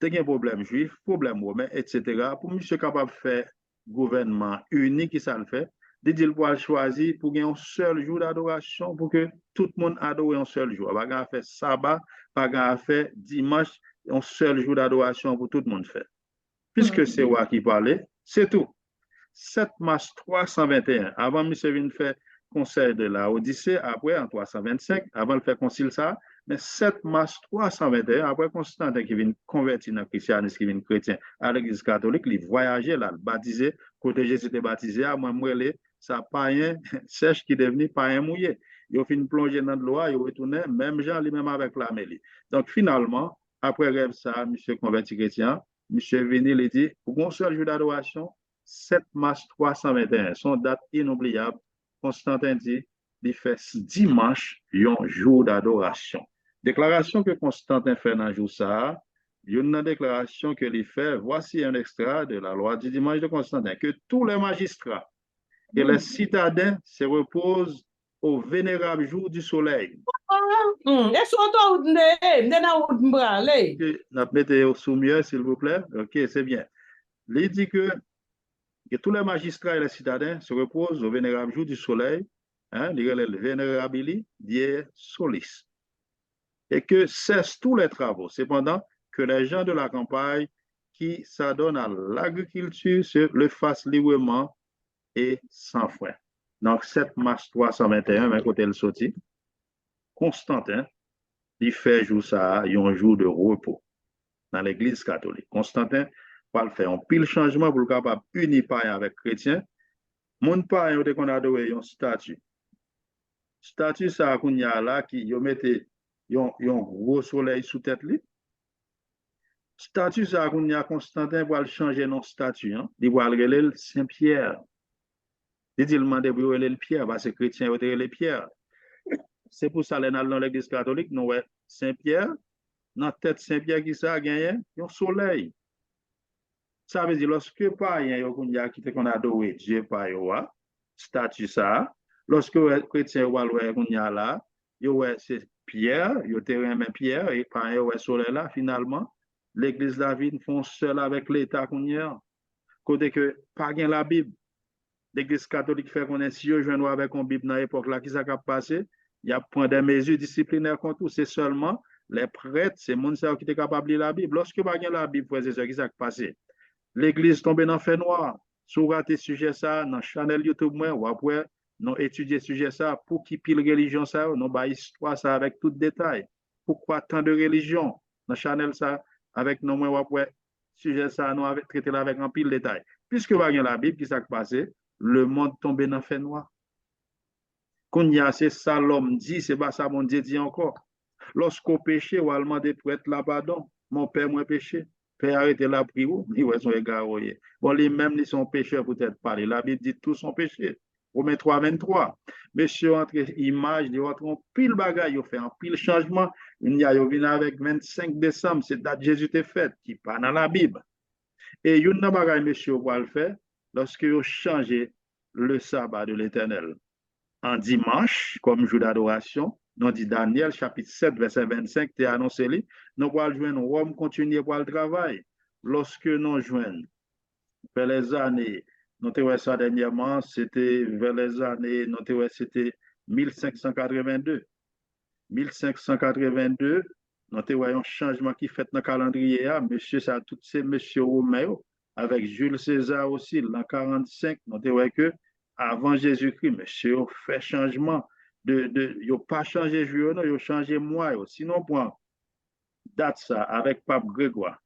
il y a un problème juif, problème romain, etc. Pour monsieur capable de faire gouvernement unique, qui ça le fait, il dit qu'il choisir pour gagner un seul jour d'adoration pour que tout le monde adore un seul jour. Pas qu'à faire sabbat, pas qu'à faire dimanche, un seul jour d'adoration pour tout le monde faire. Puisque c'est moi qui parlais, c'est tout. 7 mars 321, avant M. Vin fait conseil de la Odyssée, après en 325, avant de faire concile ça, mais 7 mars 321, après Constantin qui vient convertir dans le christianisme, qui vient chrétien à l'église catholique, il voyageait là, baptisé, côté Jésus était baptisé, à moi, ça païen sèche qui est devenu païen mouillé. Il a fait plonger dans l'eau, il a retourné, même Jean, lui-même avec la mêlée. Donc finalement, après rêve ça, M. converti chrétien, M. venu, il dit, pour un seul jour d'adoration, 7 mars 321, son date inoubliable, Constantin dit, il fait dimanche un jour d'adoration. Déclaration que Constantin fait dans le jour ça, une déclaration que il fait, voici un extrait de la loi du dimanche de Constantin, que tous les magistrats et les citadins se reposent au vénérable jour du soleil. Mettez au soumier, s'il vous plaît. Ok, c'est bien. Il dit que tous les magistrats et les citadins se reposent au vénérable jour du soleil, le vénérabili die solis, et que cessent tous les travaux. Cependant, que les gens de la campagne qui s'adonnent à l'agriculture le fassent librement et sans frein. Donc, 7 mars 321, mais côté le sorti, Constantin, il fait jour ça, il y a un jour de repos. dans l'Église catholique. Constantin va le faire un pile changement pour le capable unir païen avec chrétien. Mon païen qu'on a adoré un statue. Statue ça qu'on y a là qui yo mette un gros soleil sous tête li. Statue ça qu'on y a Constantin va le changer non statue hein. Il va le relève Saint-Pierre. Il dit le demander pour relève Pierre parce que chrétien yo relève Pierre. C'est pour ça que dans l'Église catholique nous ouais Saint-Pierre dans tête Saint-Pierre qui ça gagné un soleil. Ça veut dire lorsque païen yo qu'on y a qui qu'on adoré Dieu par yo statue ça lorsque chrétien wa le qu'on y a là yo ouais c'est Pierre yo terrain mais Pierre et païen yo ouais soleil là finalement l'église la vie font seul avec l'état qu'on y a côté que pas gain la Bible l'église catholique fait qu'on est si yo joindre avec une Bible dans l'époque là qui ça cap passer il y a point des mesures disciplinaires contre tout c'est seulement les prêtres c'est monde qui était capable de lire la Bible lorsque pas gain la Bible frères et sœurs qui ça passé l'église tombe dans fait noir sous raté sujet ça dans channel YouTube moi ou après nous étudier sujet ça pour qui pile religion ça nous ba histoire ça avec tout détail pourquoi tant de religion dans channel ça avec nous moi ou après sujet ça nous avec traité là avec un pile détail puisque pas gain la Bible qui ça passé le monde tombe dans fait noir qu'on y a c'est ça l'homme dit c'est pas ça mon Dieu dit encore lorsqu'on péché ou allemand des prêtres là pardon mon père moi péché père arrêtez la prière ils ouais sont égarés bon les mêmes ils sont pécheurs peut-être parler la Bible dit tous sont péchés Romains 3:23 monsieur entre image ils rentrent en pile bagaille ils fait un pile changement il y a ils viennent avec 25 décembre c'est date Jésus était faite qui pas dans la Bible et une bagaille monsieur va le faire lorsque vous changez le sabbat de l'Éternel en dimanche comme jour d'adoration nous dit Daniel chapitre 7 verset 25 t'es annoncé li nous allons joindre Rome continuer pour le travail lorsque nous joignons vers les années nous te ça dernièrement c'était vers les années nous te c'était 1582 nous te un changement qui fait dans le calendrier monsieur ça tout ces monsieur Romain avec Jules César aussi l'an 45 nous te que avant Jésus-Christ monsieur fait changement yo pas changé jour non yo changé mois sinon prend date ça avec pape Grégoire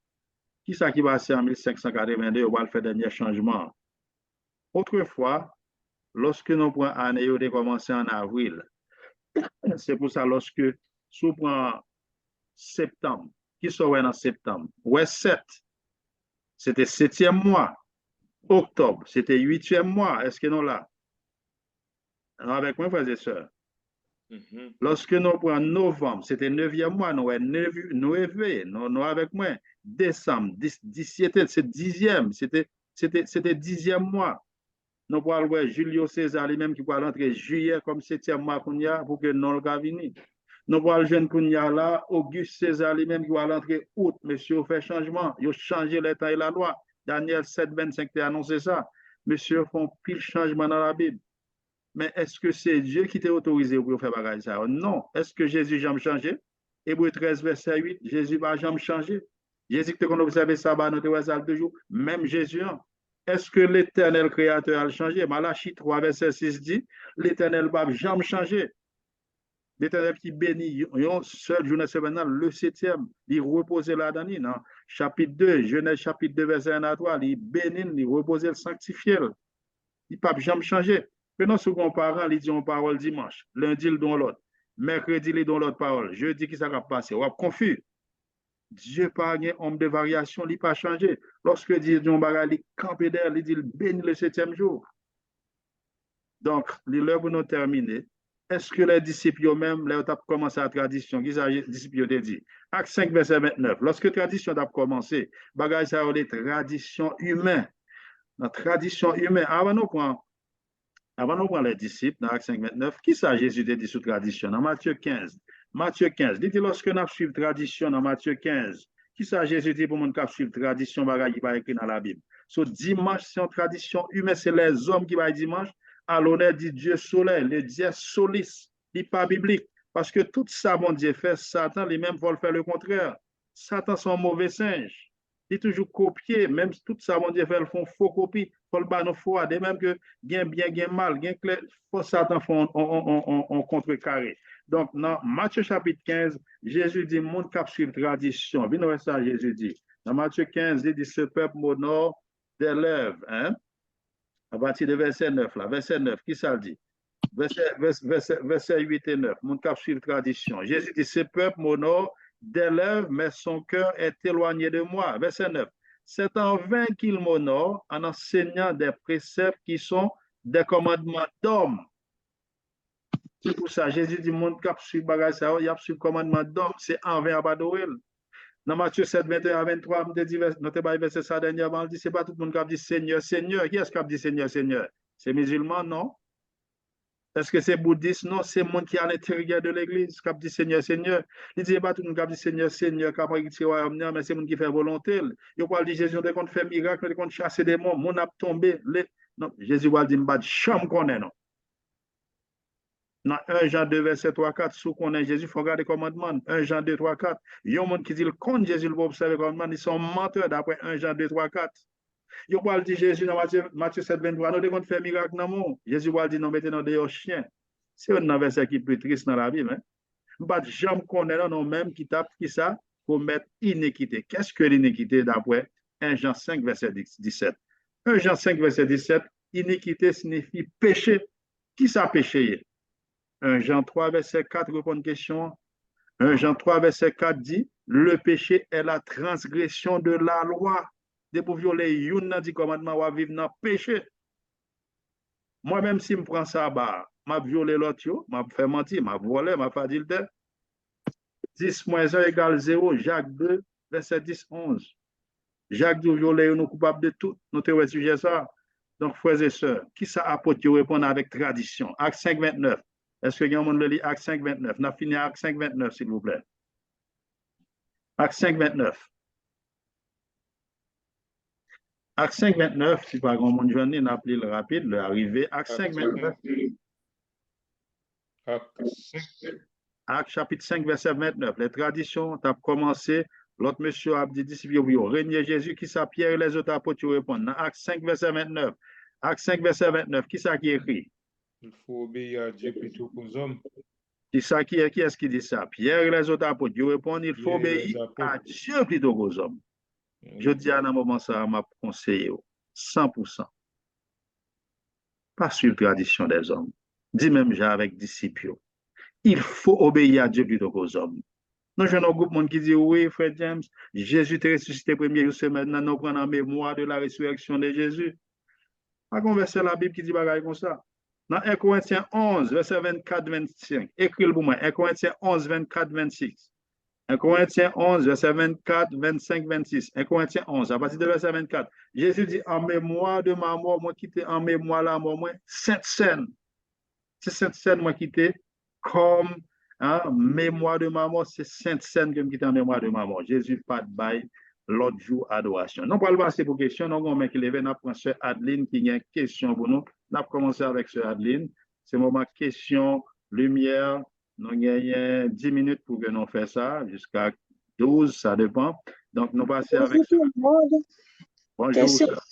qui ça qui va passer en 1582 on va le faire dernier changement autrefois lorsque nous prend année yo commencé en avril c'est pour ça lorsque sous prend septembre qui soit en septembre ouais 7 c'était 7e mois octobre c'était 8e mois est-ce que non là avec moi frères et sœurs lorsque nous prenons novembre, c'était 9e mois, nous avec moi, décembre, 17, c'est 10e, c'était 10e mois. Nous pouvons voir Julio César lui-même qui peut rentrer juillet comme 7e mois qu'on y a pour que non le gavini. Nous pouvons le jeune qu'on y a là, Auguste César lui-même qui va rentrer août, monsieur fait changement, il a changé les temps et la loi. Daniel 7, 25 a annoncé ça. Monsieur font pile changement dans la Bible. Mais est-ce que c'est Dieu qui t'a autorisé pour faire bagage ça? Non. Est-ce que Jésus jamais changé? Hébreu 13, verset 8, Jésus va jamais changer. Jésus qui t'a observé ça, nous toujours. Même Jésus. Est-ce que l'éternel créateur a changé? Malachie 3, verset 6 dit, l'éternel va jamais changer. L'Éternel qui bénit, seul journée semaine, le 7e, il repose là-dedans, non? Chapitre 2, Genèse chapitre 2, verset 1 à 3, il bénit, il repose, il sanctifie. Il ne peut jamais changer. Maintenant, ce qu'on parle, il dit une parole dimanche, lundi, il donne l'autre, mercredi, il donne l'autre parole, jeudi, qui ça va passer? On est confus. Dieu pas un homme de variation, il n'a pas changé. Lorsque Dieu dit un bagage, il campe derrière, il dit, il bénit le 7e jour. Donc, l'heure pour nous terminer. Est-ce que les disciples eux-mêmes, là, ont commencé la tradition, qu'ils ont disciples ont dit? Acte 5, verset 29. Lorsque la tradition a commencé, bagage ça les traditions humaines. La tradition humaine. Avant nous prendre les disciples, dans Acte 5, 29, qui ça Jésus dit sous tradition? Dans Matthieu 15. Matthieu 15. Dites lorsque nous suivons tradition dans Matthieu 15, qui ça Jésus dit pour nous suivre tradition, bagage qui va écrit dans la Bible? So, dimanche, c'est une tradition humaine, c'est les hommes qui vont dimanche. À l'honneur du Dieu soleil, le Dieu solis, il n'est pas biblique. Parce que tout ça, mon Dieu fait, Satan lui-même va faire le contraire. Satan, c'est un mauvais singe. Il est toujours copié, même tout ça, mon Dieu fait, ils font faux copie, il faut le battre nos fois, de même que gain bien, gain mal, gain clair, faut Satan font en contrecarré. Donc, dans Matthieu chapitre 15, Jésus dit, monde cap suivre tradition. Bien, ça, Jésus dit. Dans Matthieu 15, il dit, ce peuple m'honore des lèvres. Hein? À partir de verset 9, là. Verset 9, qui ça dit? Verset 8 et 9, monde cap suivre tradition. Jésus dit, ce peuple m'honore des lèvres, mais son cœur est éloigné de moi. Verset 9. C'est en vain qu'il m'honore en enseignant des préceptes qui sont des commandements d'hommes. C'est pour ça, Jésus dit, monde cap suivre bagage ça, il y a suivre commandement d'homme, c'est en vain à pas d'oreille. Dans Matthieu 7, 21 à 23, notre verset ça dernièrement, il dit, c'est pas tout le monde qui a dit Seigneur, Seigneur. Qui est-ce qui a dit Seigneur, Seigneur? C'est musulman, non? Est-ce que c'est bouddhiste? Non, c'est le monde qui est à l'intérieur de l'église qui a dit Seigneur, Seigneur. Il dit, pas tout le monde qui a dit Seigneur, Seigneur, qui a dit royaume, mais c'est le monde qui fait volonté. Il va dire Jésus, on fait miracle, on chasser des morts, on a tombé. Non, Jésus va dire, pas de chambre qu'on est, non. Dans 1 Jean 2, verset 3, 4, sous qu'on est Jésus, il faut regarder les commandements. 1 Jean 2, 3, 4. Il y a des gens qui disent contre Jésus, il va observer les commandements, ils sont menteurs d'après 1 Jean 2, 3, 4. Il va dire Jésus dans Matthieu 7, 23, nous devons faire miracle dans le monde. Jésus va dire, non, mettez-nous des chiens. C'est un verset qui est plus triste dans la Bible. Hein? Pas de gens qu'on est là, non, même qui tape qui ça, pour mettre iniquité. Qu'est-ce que l'iniquité d'après 1 Jean 5, verset 17? 1 Jean 5, verset 17, iniquité signifie péché. Qui ça péché? 1 Jean 3, verset 4 répond à une question. 1 Jean 3, verset 4 dit, le péché est la transgression de la loi. De pour violer une dit commandement ou vivre dans le péché. Moi-même, si je prends ça, je violé l'autre, je fait mentir, je volé, je fait adultère. 10 moins 1 égale 0, Jacques 2, verset 10, 11. Jacques 2, violé, nous coupables de tout. Nous te sujet ça. Donc, frères et sœurs, qui ça apporte répondre avec tradition? Acte 5, 29. Est-ce que quelqu'un le lit Acte 5, 29? On a fini Acte 5, 29, s'il vous plaît. Acte 5, 29. Acte 5, 29, si pas grand monde journée, on a appelé le rapide, l'arrivée. Acte 5, 29. Acte chapitre 5, verset 29. Les traditions ont commencé. L'autre monsieur a dit, disciples, régner Jésus, qui ça, Pierre et les autres apôtres répondent. Acte 5, verset 29. Acte 5, verset 29. Qui ça qui écrit? Il faut obéir à Dieu plutôt qu'aux hommes. Qui est-ce qui dit ça? Pierre et les autres apôtres répondent, il faut obéir à Dieu plutôt qu'aux hommes. Je dis à un moment ça, m'a conseillé 100%. Pas sur la tradition des hommes. Dis même j'ai avec disciples. Il faut obéir à Dieu plutôt qu'aux hommes. Nous, j'ai un groupe de monde qui dit, oui, frère James, Jésus est ressuscité premier semaine, nous prenons en mémoire de la résurrection de Jésus. Pas converser la Bible qui dit bagaille comme ça. Dans 1 Corinthiens 11, verset 24-25, écris-le pour moi, 1 Corinthiens 11, 24-26. 1 Corinthiens 11, verset 24, 25, 26. 1 Corinthiens 11, à partir de verset 24. Jésus dit, en mémoire de ma mort, moi quitter en mémoire la mort, moi, Sainte Seine. C'est Sainte Seine, moi quitter comme mémoire de ma mort, c'est Sainte Seine que je quitte en mémoire de ma mort. Jésus, pas de bail, l'autre jour, adoration. Nous allons passer pour question. Nous allons mettre lever, nous allons Sœur Adeline qui a une question pour nous. Nous allons commencer avec Sœur Adeline. C'est moment question, lumière. Nous avons 10 minutes pour que nous fassions ça, jusqu'à 12, ça dépend. Donc, nous passons avec ça. Bonjour, Sœur.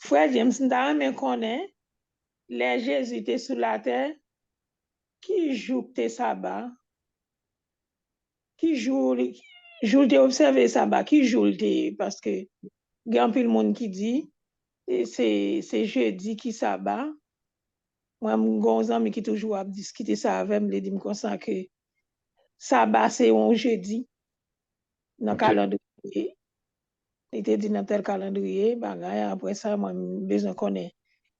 Frère James, nous connaissons les Jésus étaient sous la terre. Qui joue tes sabbats? Qui joue tes observer sabbat? Qui joue tes, parce que il y a un peu le monde qui dit c'est jeudi qui sabbat. Moi, mon ami qui toujours a discuté ça avec me dit comme ça que sabbat c'est un jeudi dans le calendrier. Il était dit dans tel calendrier, bagaille après ça moi besoin connaître.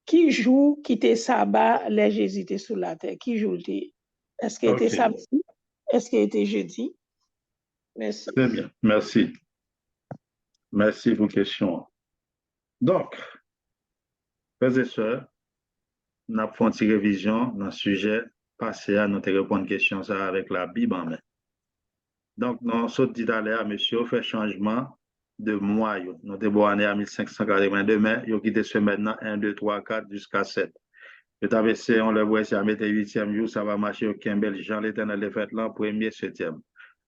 Qui joue qui était sabbat les Jésus étaient sous la terre? Qui joue tes? Est-ce qu'il était samedi? Est-ce qu'il était jeudi? Merci. Très bien, merci. Merci pour la question. Donc, frères et sœurs, nous avons fait une révision dans le sujet passé à nous répondre à une question ça avec la Bible en main. Donc, nous avons dit à l'air, monsieur, fait changement de mois. Nous avons année à 1582, mais nous avons quitté ce maintenant 1, 2, 3, 4 jusqu'à 7. Le TVC, on le voit, c'est à mettre 8e jour, ça va marcher au Kimbel, Jean l'Éternel de fête là, 1er, 7e.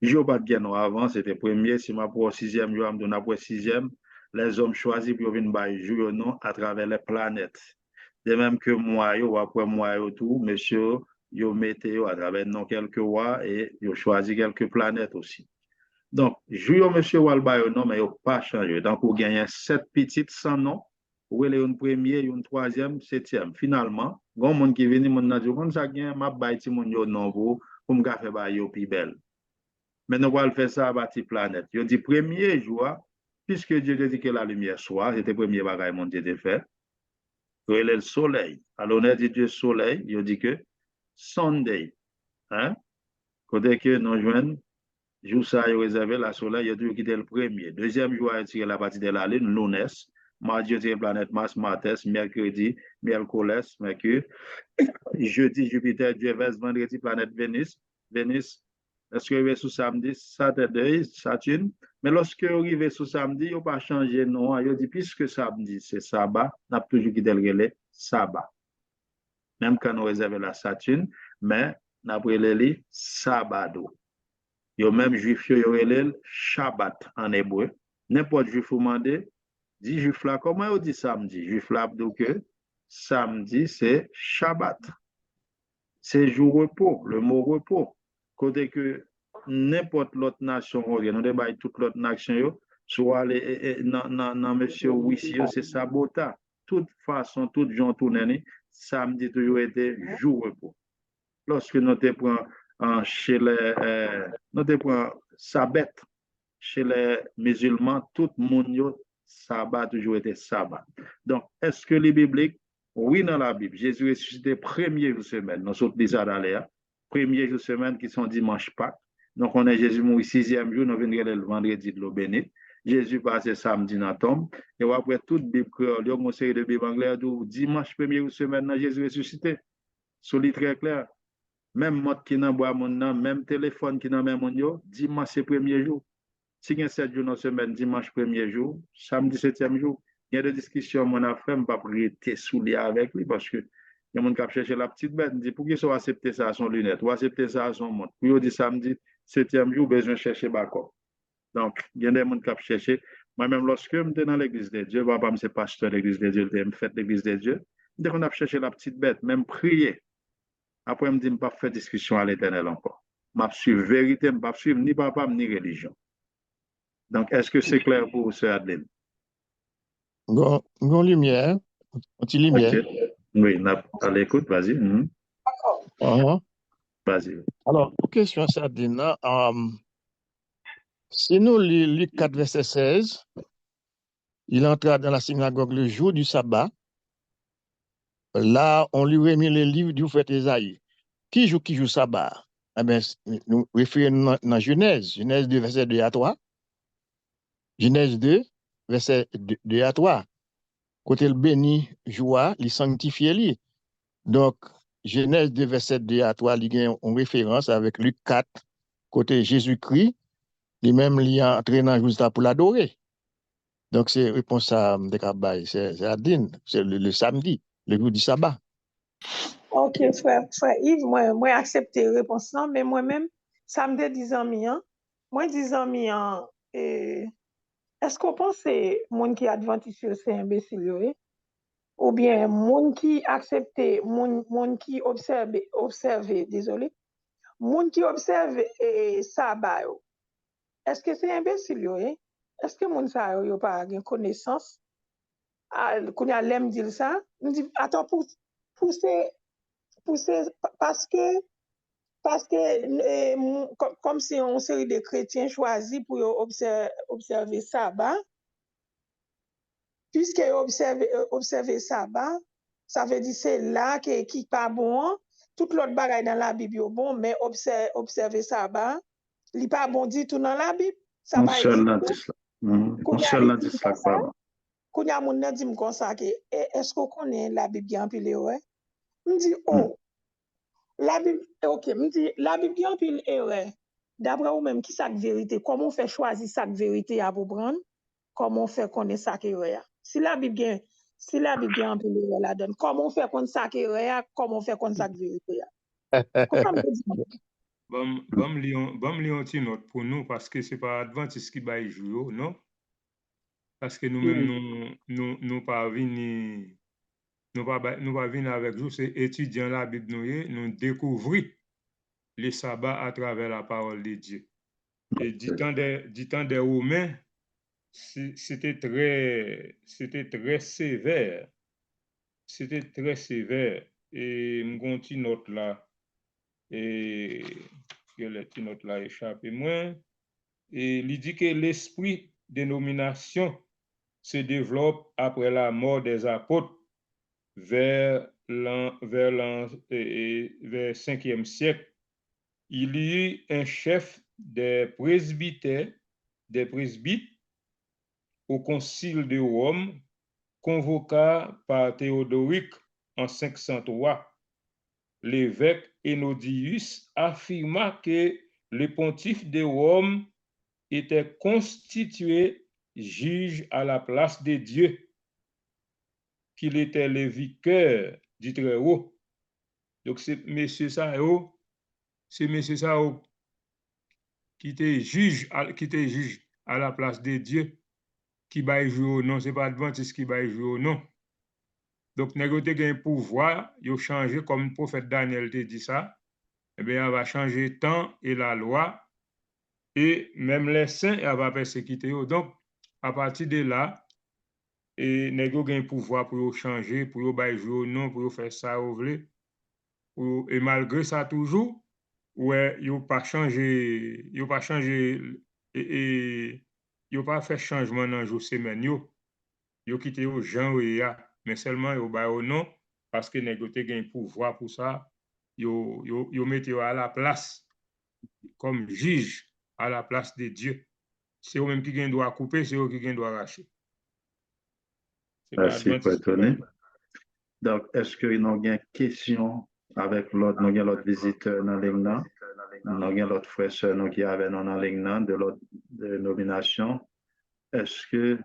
Je pas de bien avant, c'était 1er, si ma pour 6e jour, je pour 6e, les hommes choisis pour venir jouer au nom à travers les planètes. De même que moi, après moi, tout, monsieur, yo mette yo à travers non quelques rois et yo choisi quelques planètes aussi. Donc, jou monsieur Walbayo non, mais yo pas changé. Donc, vous gagnez 7 petites sans nom, ou est une première, une troisième, septième. Finalement, gon monde qui vient, mon dit, comme ça gagne, m'a bay ti moun yo non pour me faire ba yo pi belle. Mais nous allons faire ça à bâti planète. Yo dit premier jour, puisque Dieu dit que la lumière soit, c'était le premier bagage mon Dieu de faire. Il est le soleil. Alors, on a dit Dieu soleil, il dit que Sunday. Hein? Côté que nous joignons, jour ça, il réservé la soleil, il a dû quitter le premier. Deuxième jour, il a tiré la partie de la lune, lunes. Mardi, il a planète Mars, Martes, mercredi, Mercredi, Mercure. Jeudi, Jupiter, Dieu, vendredi, planète Vénus. Vénus, est-ce que arrivé sous samedi, Saturday, Saturne. Mais lorsque vous arrivez sous samedi, il n'a pas changé non. Il dit, puisque samedi, c'est sabbat, on a toujours quitté le relais, sabbat. Même quand nous réservons la Saturne, mais on a pris le sabbado. Yo même juif yo relève Shabbat en hébreu. N'importe juif vous demande, dit juif là, comment on dit samedi? Juif là, donc que samedi c'est Shabbat. C'est jour repos, le mot repos. Côté que n'importe l'autre nation, nous débattons toute l'autre nation, soit dans monsieur Wissi, c'est sabota. Toute façon, toute gens tournent, samedi toujours été jour repos. Lorsque nous te prenons chez les, nous te prenons sabbat, chez les musulmans, tout le monde, sabbat toujours été sabbat. Donc, est-ce que les bibliques? Oui, dans la Bible, Jésus ressuscité premier jour de semaine. Nous sommes déjà dans l'air. Premier jour de semaine qui sont dimanche Pâques. Donc, on est Jésus mort 6e jour, nous venons le vendredi de l'eau bénite. Jésus passé samedi dans la tombe. Et après toute Bible créole, il y a une série de Bible anglaise, dimanche premier jour de semaine, Jésus ressuscité. Solide très clair. Même mot qui n'a pas mon nom, même téléphone qui n'a pas mon nom, dimanche c'est premier jour. Si il y a 7 jours dans la semaine, dimanche premier jour, samedi 7e jour. Il y a des discussions, mon affaire, je ne peux pas prêter soulier avec lui parce que il y a des gens qui cherchent la petite bête. Dit, pour qu'ils soient acceptés ça à son lunette, ou accepter ça à son montre. Puis on dit samedi 7e jour, besoin de chercher backup. Donc, il y a des gens qui cherchent. Moi-même, lorsque je suis dans l'église de Dieu, papa, je suis pasteur de l'église de Dieu, je me fais l'église de Dieu. Dès qu'on a cherché la petite bête, même prier. Après, je me dis, je ne vais pas faire discussion à l'éternel encore. Je vais suivre vérité, je ne vais pas suivre ni papa, ni religion. Donc, est-ce que c'est clair pour vous, Sœur Adeline? Gon lumière, petite lumière. Okay. Oui, à l'écoute, vas-y. Vas-y. Alors, question Sœur Adeline, si nous lisons Luc 4, verset 16, il entra dans la synagogue le jour du sabbat. Là, on lui remet le livre du prophète Ésaïe. Qui joue sabbat? Eh bien, nous référons dans Genèse 2, verset 2 à 3. Genèse 2, verset 2 à 3. Côté le béni, joie, il sanctifie lui. Donc, Genèse 2, verset 2 à 3, il y a une référence avec Luc 4, côté Jésus-Christ, lui-même, il est entré dans le jour pour l'adorer. Donc, c'est réponse à Mdekabay, c'est Adine, c'est le samedi, le jour du sabbat. Ok, frère Yves, moi accepté la réponse, non, mais moi-même, ça me dit 10 ans, moi 10 ans, est-ce qu'on pense que les gens qui adventissent, c'est imbécile, ou bien les gens qui acceptent, les gens qui observent, désolé, les gens qui observent sabbat, est-ce que c'est imbécile, est-ce que les gens n'ont pas de connaissance? Quand il y a l'aime dire ça, on dit, attends, pousser parce que comme si une série de chrétiens choisis pour observer sabbat, puisque observer sabbat, ça veut dire c'est là qui pas bon, tout l'autre bagaille dans la Bible est bon, mais observer sabbat, il pas bon dit tout dans la Bible. Ça va être. On seul là dit ça pas bon. Quand il y a mon dit me comme ça que est-ce qu'on connaît la Bible en pile ouais? Me dit oh la Bible, ok, me dit la Bible en pile erreur. D'après vous même qui ça vérité, comment on fait choisir ça vérité à vous prendre? Comment on fait connaître ça erreur? Si la Bible en pile erreur la donne, comment on fait connaître ça erreur? Comment on fait connaître ça vérité? Bon lire une note pour nous parce que c'est pas Adventiste qui va y jouer, non? Parce que nous-mêmes, nous pas venir nous pas venir avec vous, c'est étudiant la Bible, nous découvrir les sabbats à travers la parole de Dieu. Et du temps des Romains, c'était très sévère. C'était très sévère. Et je continue note là. Et la note là échappé moins. Et il dit que l'esprit dénomination se développe après la mort des apôtres vers le 5e siècle. Il y eut un chef des presbytes au concile de Rome, convoqué par Théodoric en 503. L'évêque Enodius affirma que le pontife de Rome était constitué juge à la place de Dieu, qu'il était le vicaire du Très-Haut. Donc, c'est monsieur Sao qui était juge à la place de Dieu, qui va jouer au nom, ce n'est pas Adventiste qui va jouer au nom. Donc, nous avons un pouvoir, il a changé, comme le prophète Daniel te dit ça, eh bien, il va changer le temps et la loi, et même les saints, il va persécuter. Donc, à partir de là, et nous avons un pouvoir pour changer, pour jouer au nom, pour faire ça, et malgré ça, toujours, ouais, il n'a pas changé, et il n'a pas fait changement dans le jour semaine, il a quitté aux gens, mais seulement il a au nom, parce que négocier un pouvoir pour ça, il mis à la place, comme juge, à la place de Dieu. C'est eux-mêmes qui doivent couper, c'est eux qui doivent arracher. Merci pour étonner. Donc, est-ce qu'il y a une question avec l'autre visiteur dans l'Ignan? Nous avons l'autre frère qui avait dans l'Ignan de l'autre nomination. Est-ce que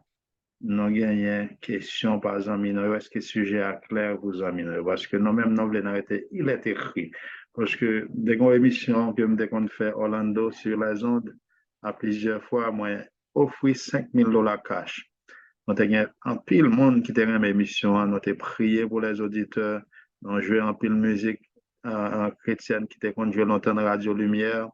nous avons une question, par exemple, est-ce que le sujet est clair pour vous? Parce que nous-mêmes, nous voulons arrêter, il est écrit. Parce que dès qu'on émission que qu'on fait Orlando sur les ondes, à plusieurs fois, moi, offrir $5,000 cash. Nous avons un pile monde qui était dans l'émission, nous avons prié pour les auditeurs, nous avons joué un pile musique chrétienne qui était qu'on jouait longtemps dans Radio Lumière,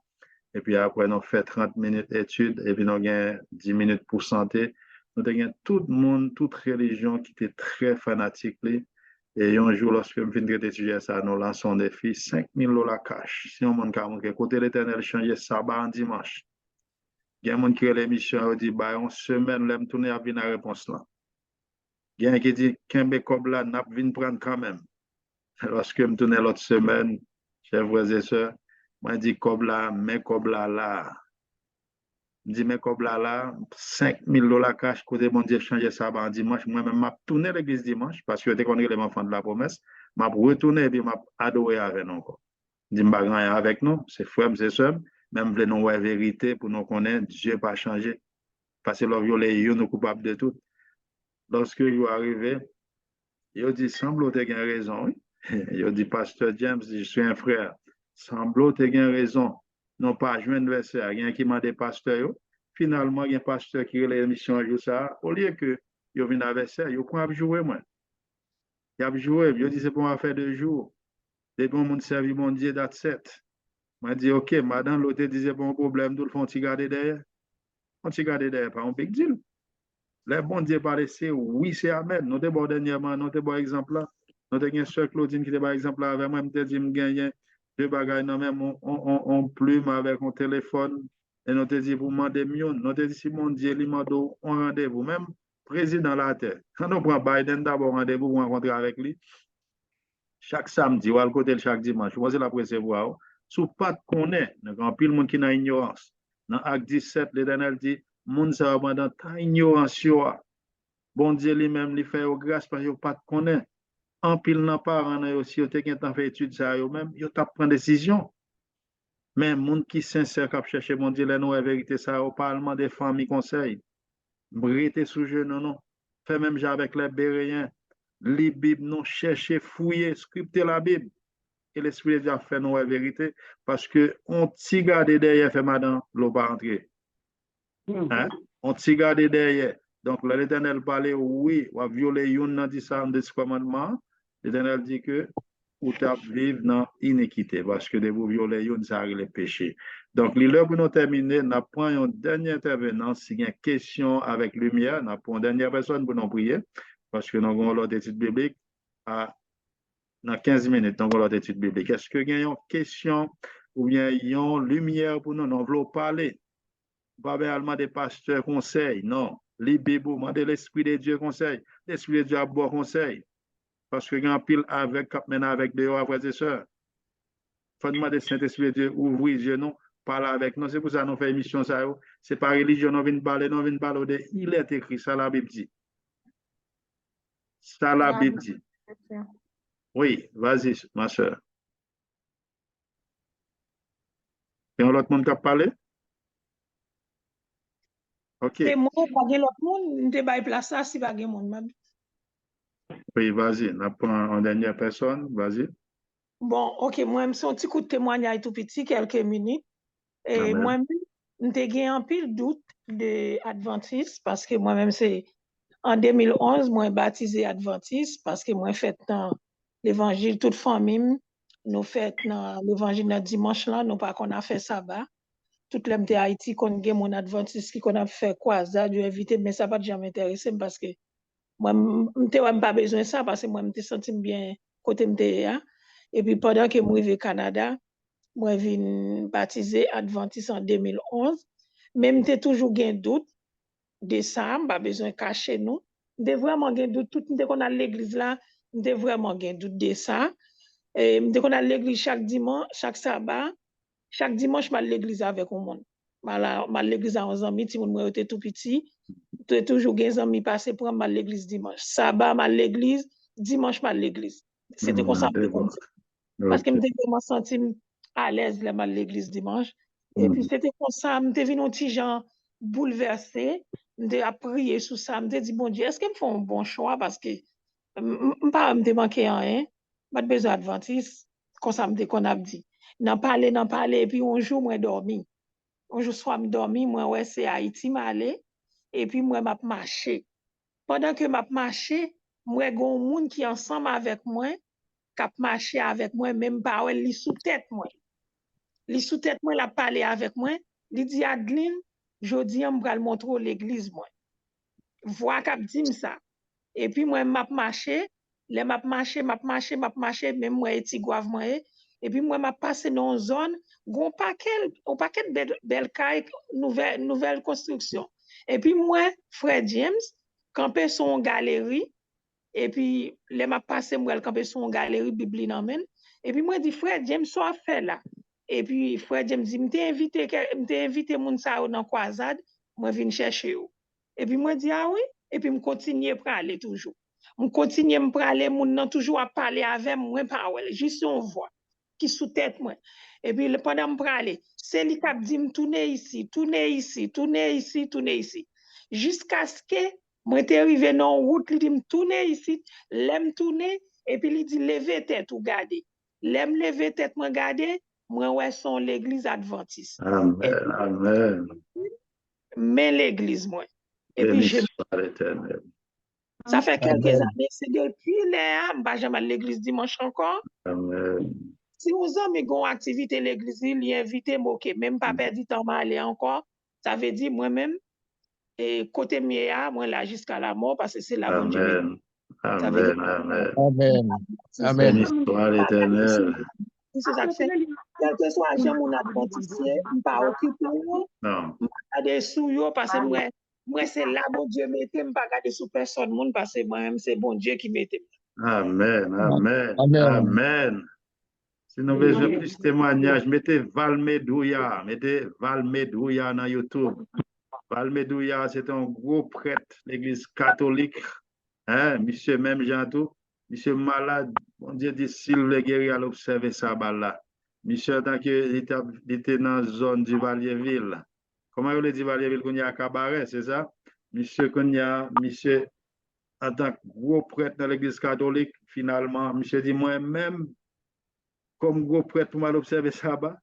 et puis après nous avons fait 30 minutes d'études, et puis nous avons 10 minutes pour santé. Nous avons tout le monde, toute religion qui était très fanatique. Et un jour, lorsque je viens de étudier ça, nous lançons un défi, $5,000 cash. Si on montre que côté l'éternel change sabbat en dimanche. Il y a des gens qui ont l'émission et dit, bah, on semaine, l'aime tourner à venir la réponse là. Il y a qui dit, qu'un bécob là, n'a pas prendre quand même. Lorsque je tourne l'autre semaine, chers frères et sœurs, moi, je dis, Kobla, mais Kobla là. Je dis, mais Kobla là, $5,000 cash, côté mon Dieu, changer ça en dimanche. Moi-même, je tourné l'église dimanche, parce que je connais les enfants de la promesse. Je retourné et puis je adoré avec nous encore. Je dis, je avec nous, c'est frère, c'est sœur. Même si nous avons la vérité pour nous connaître, Dieu n'a pas changé. Parce que l'on violé, nous sommes coupables de tout. Lorsque ils sont arrivés, ils ont dit, semble que tu as raison. Oui? Ils ont dit, Pasteur James, je suis un frère. Semble que tu as raison. Non pas, je viens de faire, il y a un qui m'a dit pasteur. Finalement, il y a un pasteur qui a l'émission à jouer ça. Au lieu que ils viennent avec ça, ils ont joué, moi. Ils ont joué, ils ont dit, c'est pour affaire de jour. Dès que mon servi mon Dieu, that's set. Je dit, OK, madame, l'autre disait, bon problème, nous le font garder derrière. On t'y garde derrière, pas un big deal. Les bons Dieu pas laissé, oui, c'est Amen. Nous avons dernièrement, nous avons exemple là. Nous avons une soeur Claudine qui était par exemple là avec moi, je dit, je gagne deux bagages, même on plume avec un téléphone. Et nous avons dit, vous demandez mieux. Nous avons dit, si mon Dieu, il m'a donné un rendez-vous, même président de la terre. Quand nous prenons Biden d'abord rendez-vous pour rencontrer avec lui, chaque samedi ou à côté chaque dimanche, vous la recevoir. Sous pas de connaître, il y a pile de monde qui n'a ignorance. Dans Acte 17, l'Éternel dit, monde ça va dans ta ignorance. Bon Dieu lui-même lui fait grâce parce qu'il pas de connaître. En pile n'a pas aussi, il y a fait étude ça eux-même, il t'a prendre décision. Mais monde qui sincère qui chercher mon Dieu la vérité ça au parlement des familles conseil. Briter sous jeu non. Fait même avec les Béréens, les Bibles non chercher fouiller, scripter la Bible. Et l'Esprit de Dieu a fait nous la vérité parce que on t'y garde derrière fait madame l'eau pas entrer. Hein? On t'y garde derrière. Donc l'Éternel parlait oui, on va violer une dans 10 commandements l'Éternel dit que ou t'a vivre dans iniquité parce que de vous violer, vous ça les péchés. Donc, l'heure pour nous terminer, nous prenons une dernière intervenant. S'il y a une question avec lumière, nous prenons une dernière personne pour nous prier parce que nous avons l'autre étude biblique dans 15 minutes. Nous avons l'autre étude biblique. Est-ce que y a une question ou bien une lumière pour nous? Nous voulons parler. Pas réellement des pasteurs conseils, non. Les bébés, demander l'Esprit de Dieu conseil. L'Esprit de Dieu a bon conseil. Parce que y a un pile avec, maintenant avec des frères et sœurs. Il faut demander Saint-Esprit de Dieu, ouvrir les yeux, non, parler avec nous. C'est pour ça que nous faisons émission. Ce n'est pas religion, nous venons parler, de il est écrit, ça la Bible dit. Ça la Bible dit. Oui, vas-y, ma soeur. Il y a un autre monde qui a parlé? OK. C'est moi, pas l'autre monde, je vais place ça si pas de monde. Oui, vas-y, on prend une dernière personne, vas-y. Bon, OK, moi, je suis un petit coup de témoignage tout petit, quelques minutes. Et moi-même, j'ai un pile doute de Adventiste parce que moi-même, c'est en 2011, moi, baptisé Adventiste parce que moi, fait dans l'évangile toute famille, nous fait dans l'évangile dans dimanche là, nous pas qu'on a fait sabbat. Toute l'homme de Haïti, qu'on a mon Adventiste qui qu'on a fait quoi, ça, Dieu invité, mais ça pas jamais intéressé parce que moi, je n'ai pas besoin de ça parce que moi, je me sens bien côté de et puis pendant que je suis au Canada, moi, je viens baptiser Adventiste en 2011. Même si toujours un doute de ça, pas besoin de cacher nous. Je vraiment un doute. Tout dès qu'on a l'église là, je vraiment un doute de ça. Et dès qu'on a l'église chaque dimanche, chaque sabbat, chaque dimanche, je vais à l'église avec un monde. Je vais à l'église à 11 ans, si je était tout petit. Tu toujours 15 ans, je passe pour aller à l'église dimanche. Sabbat, à l'église, dimanche, à l'église. C'était comme ça. Parce que je me vraiment senti à l'aise à l'église dimanche. Et puis, c'était comme ça, je suis venu un petit genre bouleversé. Je suis prié sur ça. Je me dit, bon Dieu, est-ce qu'ils me font un bon choix? Parce que je ne pas me manquer rien. Je n'ai pas besoin d'Adventiste. Comme ça, qu'on a dit. N'en parler. Et puis, un jour, moi, dormi. Un jour, soit je dormi, moi, ouais, c'est Haïti, m'aller. Et puis, moi, je marché. Pendant que je marché, moi, il y a un monde qui est ensemble avec moi, qui a marché avec moi, même pas, il est sous tête moi. Il est sous tête moi, il a parlé avec moi. Il dit, Adeline, je dis, je vais le montrer l'église, moi. Vois qu'il dit ça. Et puis, moi, je marché, même moi, et Tigouave, moi. Et puis, moi, je passé dans une zone, un paquet de belles cailles, nouvelle construction. Et puis, moi, frère James, campé sur une galerie, et puis, les m'a passé, moi, campé sur une galerie, Bible n'amène. Et puis, moi, dit, frère James, soit fait là. Et puis, frère James dit, m'te invité moun sa dans croisade, moi, vinn chercher ou. Et puis, moi, dit, ah oui. Et puis, je continue à aller toujours. Je continue à parler, moun nan toujours à parler avec moi, parole, juste une voix qui sous tête moi. Et puis, pendant que je parle, c'est lui qui dit, tournez ici, tournez ici, tournez ici, tournez ici. Jusqu'à ce que moi, suis arrivé dans une route, il dit, tournez ici, l'aime tourner, et puis il dit, levez tête ou gardez. L'aime lever tête, moi, garder, moi, ouais, son l'église adventiste. Amen, amen. Mais l'église, moi. Et puis, ça fait quelques années, c'est depuis là, je vais à l'église dimanche encore. Amen. Si vous avez une activité à l'église, il invite moi, même pas perdu temps à aller encore. Ça veut dire moi-même, et côté mien, moi là jusqu'à la mort, parce que c'est la bonne Dieu. Amen, amen. Amen. Amen. L'histoire éternelle. C'est ça que c'est. Quel que soit j'ai mon adventiste, je ne suis pas occupé. Non. Je ne pas sous yo parce que moi c'est là mon Dieu mette, je ne pas garder sous personne monde parce que moi-même c'est bon Dieu qui mette. Amen, amen, Amen. amen. Si nous besoin de plus de témoignages, mettez Valmedouya, dans YouTube. Valmedouya, c'est un gros prêtre de l'église catholique. Hein, monsieur même Jean tout, monsieur malade, on Dieu dit s'il le guéri à l'observer ça là. Monsieur tant que il était dans la zone du Valierville. Comment vous dit Valierville qu'on y a cabaret, c'est ça? Monsieur qu'on y a, monsieur en tant que gros prêtre dans l'église catholique, finalement, monsieur dit moi-même comme gros prêtre pour m'observer ça bas.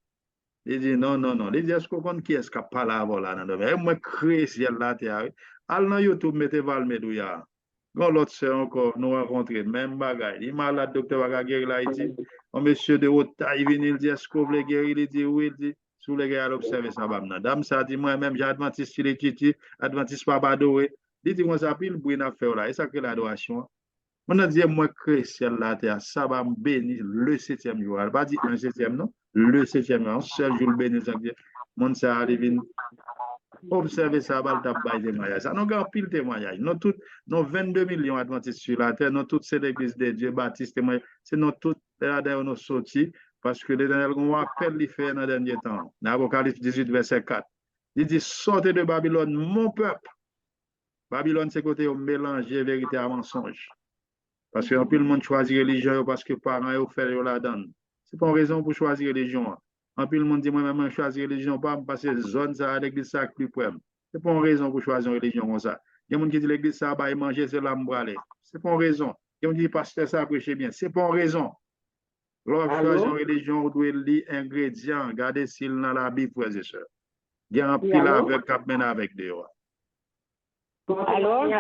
Il dit non, non, non. Il dit est-ce qu'on connaît qui est-ce qui a parlé avant là? Moi, créé ciel là, terre. Allez dans YouTube, mettez Valmedouya. Quand l'autre sœur encore, nous rencontrons, même bagaille. Il est malade, docteur va guérir là, il dit, un monsieur de haute taille, il vient, il dit, est-ce que vous voulez guérir? Il dit, oui, il dit, sous les gars, l'observer ça, dame, ça dit, moi-même, j'ai adventiste, il est adventiste pas badoué. Il dit, moi, ça pile, bruit n'a fait là, et ça que l'adoration. On a dit, moi, chrétien, la terre, ça va me bénir le 7e jour. Elle pas dit un 7e, non? Le 7e jour, un seul jour, le bénir, ça dit, mon ça arrive, observez ça, va le témoignage. Ça, nous avons pile témoignage. Nous 22 millions d'adventistes sur la terre, nous toutes ces églises de Dieu, baptistes, témoignages, c'est nous toutes, là-dedans, nous sortis, parce que l'Éternel, on appelle les faire dans le dernier temps. Dans Apocalypse 18, verset 4. Il dit, sortez de Babylone, mon peuple. Babylone, c'est côté mélanger vérité à mensonge. Parce que tout le monde choisit religion parce que parents ont fait la donne. Ce n'est pas une raison pour choisir religion. En plus, le monde dit moi-même, je choisis religion pas parce que zone ça à l'église ça plus près. Ce n'est pas une raison pour choisir une religion comme ça. Il y a des gens qui disent l'église ça va manger, c'est là m'braler. Ce n'est pas une raison. Il y a des gens qui disent pasteur ça prêcher bien. Ce n'est pas une raison. Lorsque choisir une religion, on doit lire ingrédients, regardez s'il dans la Bible, frères et sœurs. Il y a un pile avec cap mène avec dehors. Allô?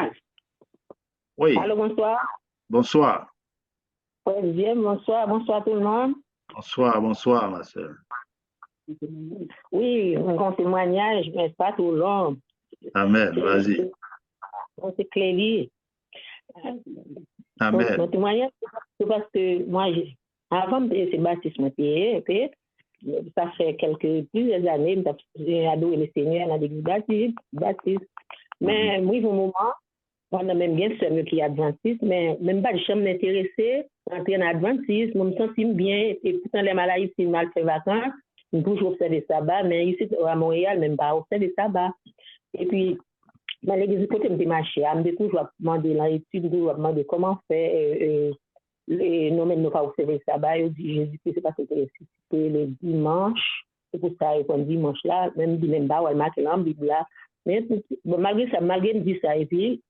Oui. Allô, bonsoir. Bonsoir. Bonsoir, bonsoir tout le monde. Bonsoir, ma soeur. Oui, mon témoignage, mais pas tout long. Amen, vas-y. C'est Clélie. Amen. Mon témoignage, c'est parce que moi, avant de ce baptême, ça fait plusieurs années, j'ai adoré le Seigneur dans l'église baptiste. Mais moi, au moment, on a même bien celui qui est adventiste, mais même pas de chambre m'intéresser, entrer en adventiste, je me sens bien, et pourtant les maladies, si mal fait vacances, je toujours observer sabbat, mais ici à Montréal, même pas observer sabbat. Et puis, dans l'église, côté de marché, je me toujours demander dans l'étude, je me demander comment faire, non, mais nous pas observer sabbat, je dis, Jésus, c'est parce que c'est le dimanche, c'est pour ça, qu'on dimanche là, même pas, elle marque dans la Bible là, mais malgré ça, malgré me dit ça, et puis,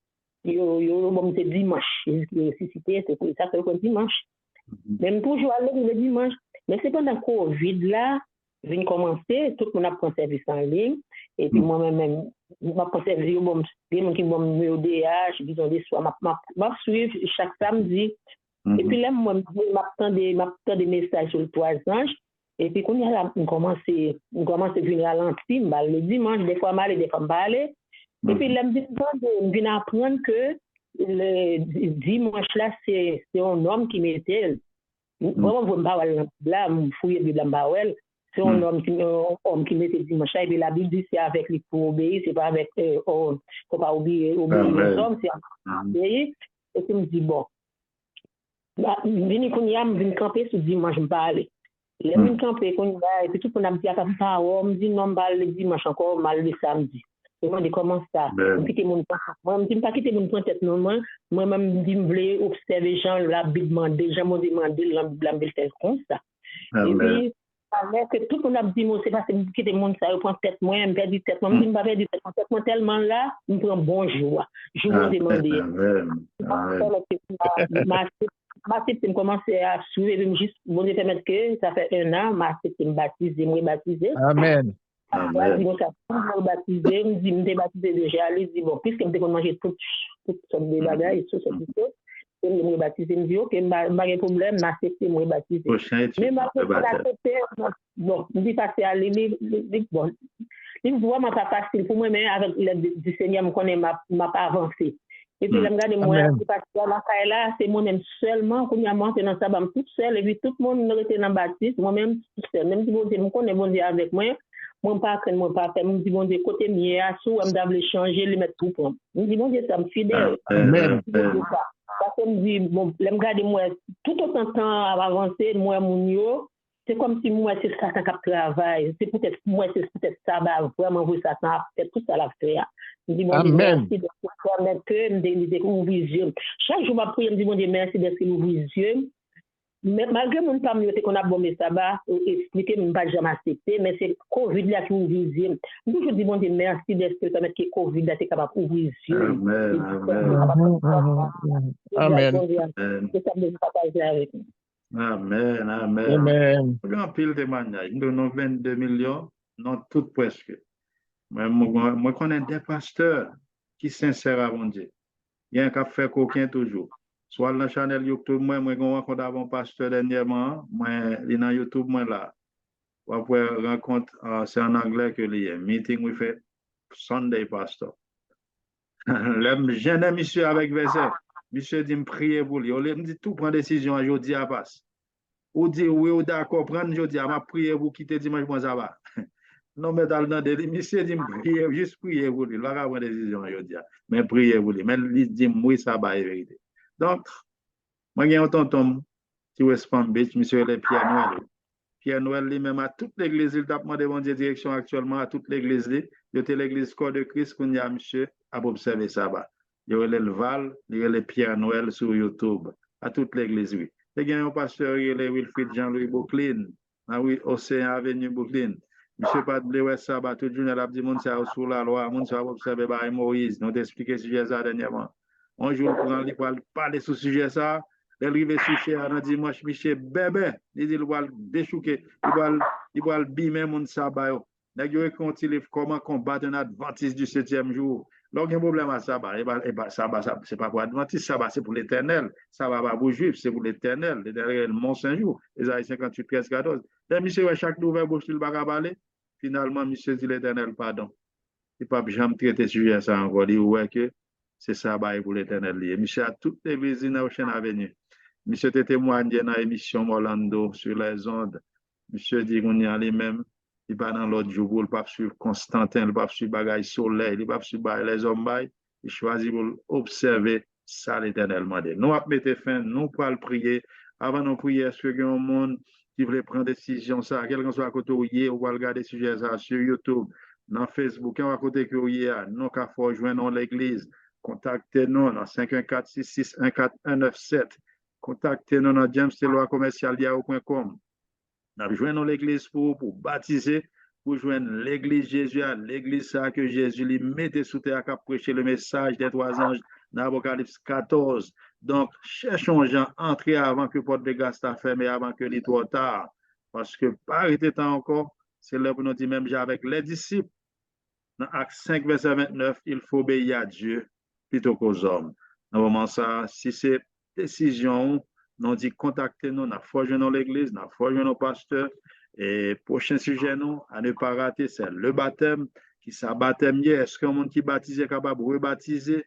bon, c'est dimanche. Ressuscité, c'est pour ça que c'est dimanche. Même toujours aller le dimanche. Mais c'est pendant le Covid là, je viens commencer, tout le monde a pris service en ligne. Et puis moi-même, je prends service, bon, des gens qui vont me DH, disons des soirs, je suivre chaque samedi. Et puis là, moi, je m'attends des messages sur le 3 anges. Et puis quand on commence à venir ralentir, le dimanche, des fois, je des fois, je et puis, là, je viens apprendre que le dimanche là, c'est un homme qui m'était. Vraiment, vous me parlez là, vous fouillez de l'ambawel. C'est un homme qui m'était dimanche là. Et puis, la Bible dit c'est avec les pour obéir, c'est pas avec. Faut pas oublier les hommes, c'est avec obéir. Et puis, je me dis, bon. Je viens camper sur dimanche, je me parle. Je viens camper, et puis tout le monde me dit, je me dis, non, je parle le dimanche encore, mal le samedi. Et moi, je commence ça. Moi, je ne dis pas quitter mon point tête, non, moi-même, je voulais observer les gens, la Bible demandé, gens m'ont demandé, la Bible tel comme ça. Et puis, alors que tout le monde a dit, moi, c'est parce que je quitte mon ça, je prends tête, moi, je me perds du tête, moi, je me perds du tête, moi, tellement là, je me prends bonjour. Je m'en demandé. Ma septième commençait à suivre, juste, bon, je permettre que ça fait 1 an, ma septième baptisée, moi, baptisée. Amen. Après, je me baptisé, je me baptisé déjà, je dis, bon, puisque je me manger toutes sortes de bagages, tout ça, je me baptisé, je me dis, ok, je n'ai pas de problème, je m'accepte, je me baptisé. Mais bon, je dis, passer à bon, je vois, ma pas facile pour moi, mais avec l'aide du Seigneur, je connais, m'a pas avancé. Et puis, je me regarde, moi, parce que là, c'est moi-même seulement, quand je monte dans ça, je suis toute seule, et puis tout le monde était dans le baptiste, moi-même, toute seule. Même si je connais bon Dieu avec moi, moi, je ne pas faire, je me dis, bon Dieu, côté mieux, à sous, je dois changer, le mettre tout pour moi. Je me dis, bon Dieu, ça me fidèle. Amen. Parce que je me dis, bon, je me regarde, moi, tout autant de temps à avancer, moi, mon c'est comme si moi, c'est ça qui travaille. C'est peut-être, moi, c'est peut-être ça, bah, vraiment, vous, ça, peut-être tout ça la faire. Je me dis, bon Dieu, merci de permettre que je vision. Chaque jour, je prie, je me dis, bon Dieu, merci d'être vision. Mais malgré mon communauté qu'on a bombé ça, expliquer, je ne pas jamais accepter, mais c'est Covid là qui nous visite. Nous, je dis, bon Dieu, merci d'être permettre que Covid là, c'est capable de ouvrir les yeux. Amen. C'est ça que je partage avec nous. Amen, amen. Amen. Grand pile témoignage. Nous avons 22 millions, non tout presque. Moi, je connais des pasteurs qui sont sincères à mon Dieu. Il y a un qui fait coquin toujours. Soit dans la chaîne YouTube, moi, j'ai rencontré un pasteur dernièrement, moi, il est dans YouTube, moi, là. Après, rencontre, c'est en anglais que il y a meeting with a Sunday pastor. J'aime monsieur avec verset. Monsieur dit, me prier pour lui. Il me dit, tout prend décision aujourd'hui à passe. Ou dit, oui, ou d'accord, prendre aujourd'hui à ma prière pour quitter dimanche, moi, ça va. Non, mais dans le délai, monsieur dit, me prier, juste prier pour lui. Il va pas prendre décision aujourd'hui. Mais prier pour lui. Mais il dit, oui, ça va, vérité. Donc, moi, j'ai un tonton qui est West Palm Beach, monsieur le Pierre Noël. Pierre Noël lui-même à toute l'église, il t'a demandé mon direction actuellement à toute l'église. Il était l'église Corps de Christ qu'on y a monsieur à observer ça. Il y a le Val, il y a le Pierre Noël sur YouTube, à toute l'église, oui. Il y a un pasteur, il y a le Wilfrid Jean-Louis Bouclin, à Océan Avenue Bouclin. Monsieur Padlé, ouais, ça, tout le journée, il a dit, mon ça sous la loi, mon ça observer par Moïse, nous t'expliquer ce sujet ça dernièrement. Un jour, pour lui parler sur ce sujet ça, l'arrivée sous cher un dimanche, Michel bébé, il dit, il va déchouquer, il va bimer mon sabbat. D'ailleurs, quand il est comment combattre un adventiste du 7e jour. Donc, il y a un problème à sabbat. Sabbat, c'est pas pour adventiste, sabbat, c'est pour l'éternel. Ça va pas pour juif, c'est pour l'éternel. L'éternel, mon Saint-Jour. Isaïe 58, 13, 14. Là, Michel, chaque nouvelle bouche, il va parler. Finalement, Michel dit l'éternel, pardon. Il ne peut pas jamais traiter ce sujet ça encore. Il dit, que c'est sabbat pour l'éternel. Michel a toutes les visites dans la avenue. Monsieur te témoigné dans l'émission Orlando sur les ondes. Monsieur dit qu'on y a lui-même, il va dans l'autre jour, il ne va pas suivre Constantin, il ne va pas suivre Bagaille Soleil, il ne va pas suivre les hommes, il choisit pour observer ça l'éternellement. Nous avons mis fin, nous pouvons prier. Avant de prier, est-ce qu'il y a un monde qui veut prendre décision, ça, quel que soit à côté où il est, ou va regarder ce sujet ça sur YouTube, dans Facebook, à côté où il est, nous avons rejoindre l'église. Contactez-nous dans 514-661-4197. Contactez-nous dans jamesteloi@yahoo.com. Nous avons joint l'église pour baptiser, pour joindre l'église Jésus, l'église ça que Jésus lui mettait sous terre à prêcher le message des 3 anges dans Apocalypse 14. Donc, cherchons gens entrer avant que porte de gaz soit fermée, avant que il trop tard. Parce que par été temps encore, c'est là pour nous dire même avec les disciples. Dans Acte 5, verset 29, il faut obéir à Dieu plutôt qu'aux hommes. Dans le moment ça, si c'est décision, nous dit contactez-nous, nous forgeons l'église, nous forgeons nos pasteurs. Et prochain sujet, nous, à ne pas rater, c'est le baptême. Qui ça baptême, est-ce qu'un monde qui baptise est capable de rebaptiser?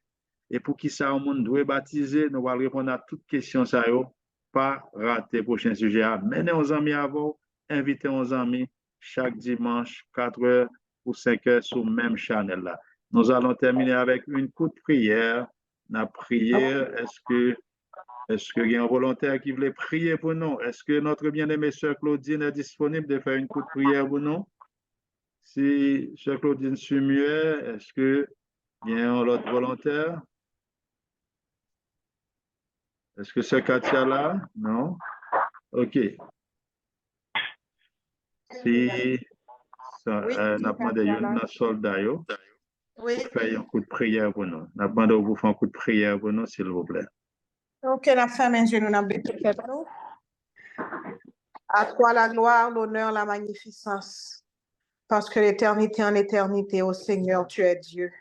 Et pour qui ça, un monde doit baptiser? Nous allons répondre à toutes questions, ça y est. Pas rater prochain sujet. Menez aux amis avant, invitez aux amis chaque dimanche, 4h ou 5h sur le même channel là. Nous allons terminer avec une courte prière. La prière, est-ce qu'il y a un volontaire qui voulait prier pour nous? Est-ce que notre bien-aimée sœur Claudine est disponible de faire une courte prière pour nous? Si sœur Claudine suit mieux, est-ce qu'il y a un autre volontaire? Est-ce que c'est Katia là? Non? OK. Si ça n'a pas de soldat, oui. Faire un coup de prière pour nous. N'a pas de vous faire un coup de prière pour nous, s'il vous plaît. Ok, la femme et nous n'avons pas nous. À toi la gloire, l'honneur, la magnificence. Parce que l'éternité en éternité, ô Seigneur, tu es Dieu.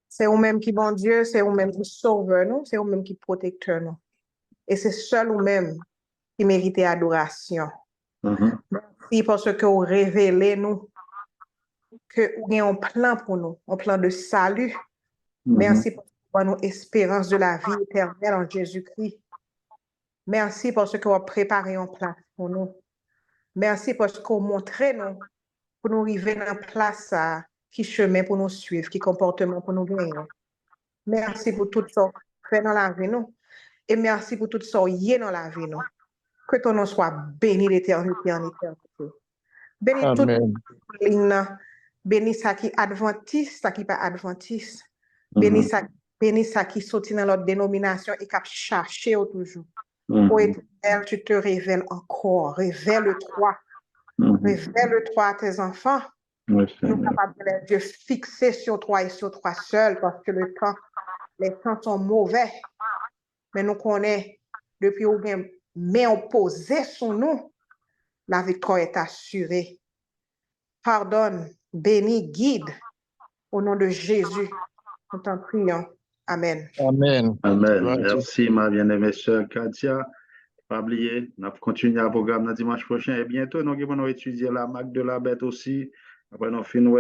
C'est vous-même qui bon Dieu, c'est vous-même qui sauveur nous, c'est vous-même qui protecteur nous. Et c'est seul vous-même qui mérite adoration. Merci parce que vous révélez nous que vous avez un plan pour nous, un plan de salut. Merci pour nous espérance de la vie éternelle en Jésus-Christ. Merci parce que vous préparez un plan pour nous. Merci parce que vous montrez nous pour nous arriver dans la place qui chemin pour nous suivre, qui comportement pour nous gagner. Merci pour tout ça fait dans la vie nous. Et merci pour tout ça y est dans la vie nous. Que ton nom soit béni d'éternité en éternité. Béni toute ligne, béni ça qui adventiste, ça qui pas adventiste. Béni ça qui sortit dans notre dénomination et qui a cherché toujours. Ô Éternel, tu te révèles encore. Révèle-toi. Révèle-toi à tes enfants. Nous sommes capables de les yeux fixés sur toi et sur toi seul parce que les temps sont mauvais. Mais nous connaissons, depuis où mais opposé sur nous, la victoire est assurée. Pardonne, bénis, guide, au nom de Jésus, nous t'en prions. Amen. Amen. Amen. Gloire à Dieu. Merci, ma bien-aimée sœur Katia. Pas oublier, on va continuer le programme le dimanche prochain. Et bientôt, nous allons étudier la marque de la bête aussi. Après, nous finissons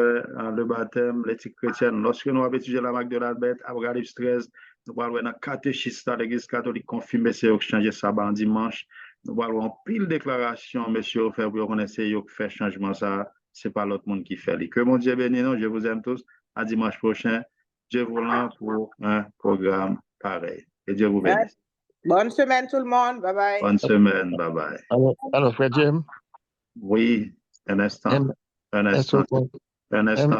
le baptême, l'éthique chrétienne. Lorsque nous allons étudier la marque de la bête, Apocalypse 13, nous allons voir dans catéchisme de l'Église catholique confirmer c'est eux qui changent ça en dimanche. Nous allons en pile déclaration, monsieur, faire pour qu'on essaye de faire changement ça. C'est pas l'autre monde qui fait. Que mon Dieu bénisse nous. Je vous aime tous. À dimanche prochain. Dieu vous lance pour un programme pareil. Et Dieu vous bénisse. Bonne semaine tout le monde. Bye bye. Bonne semaine. Bye bye. Alors frère James. Oui, un instant. Un instant. Un instant.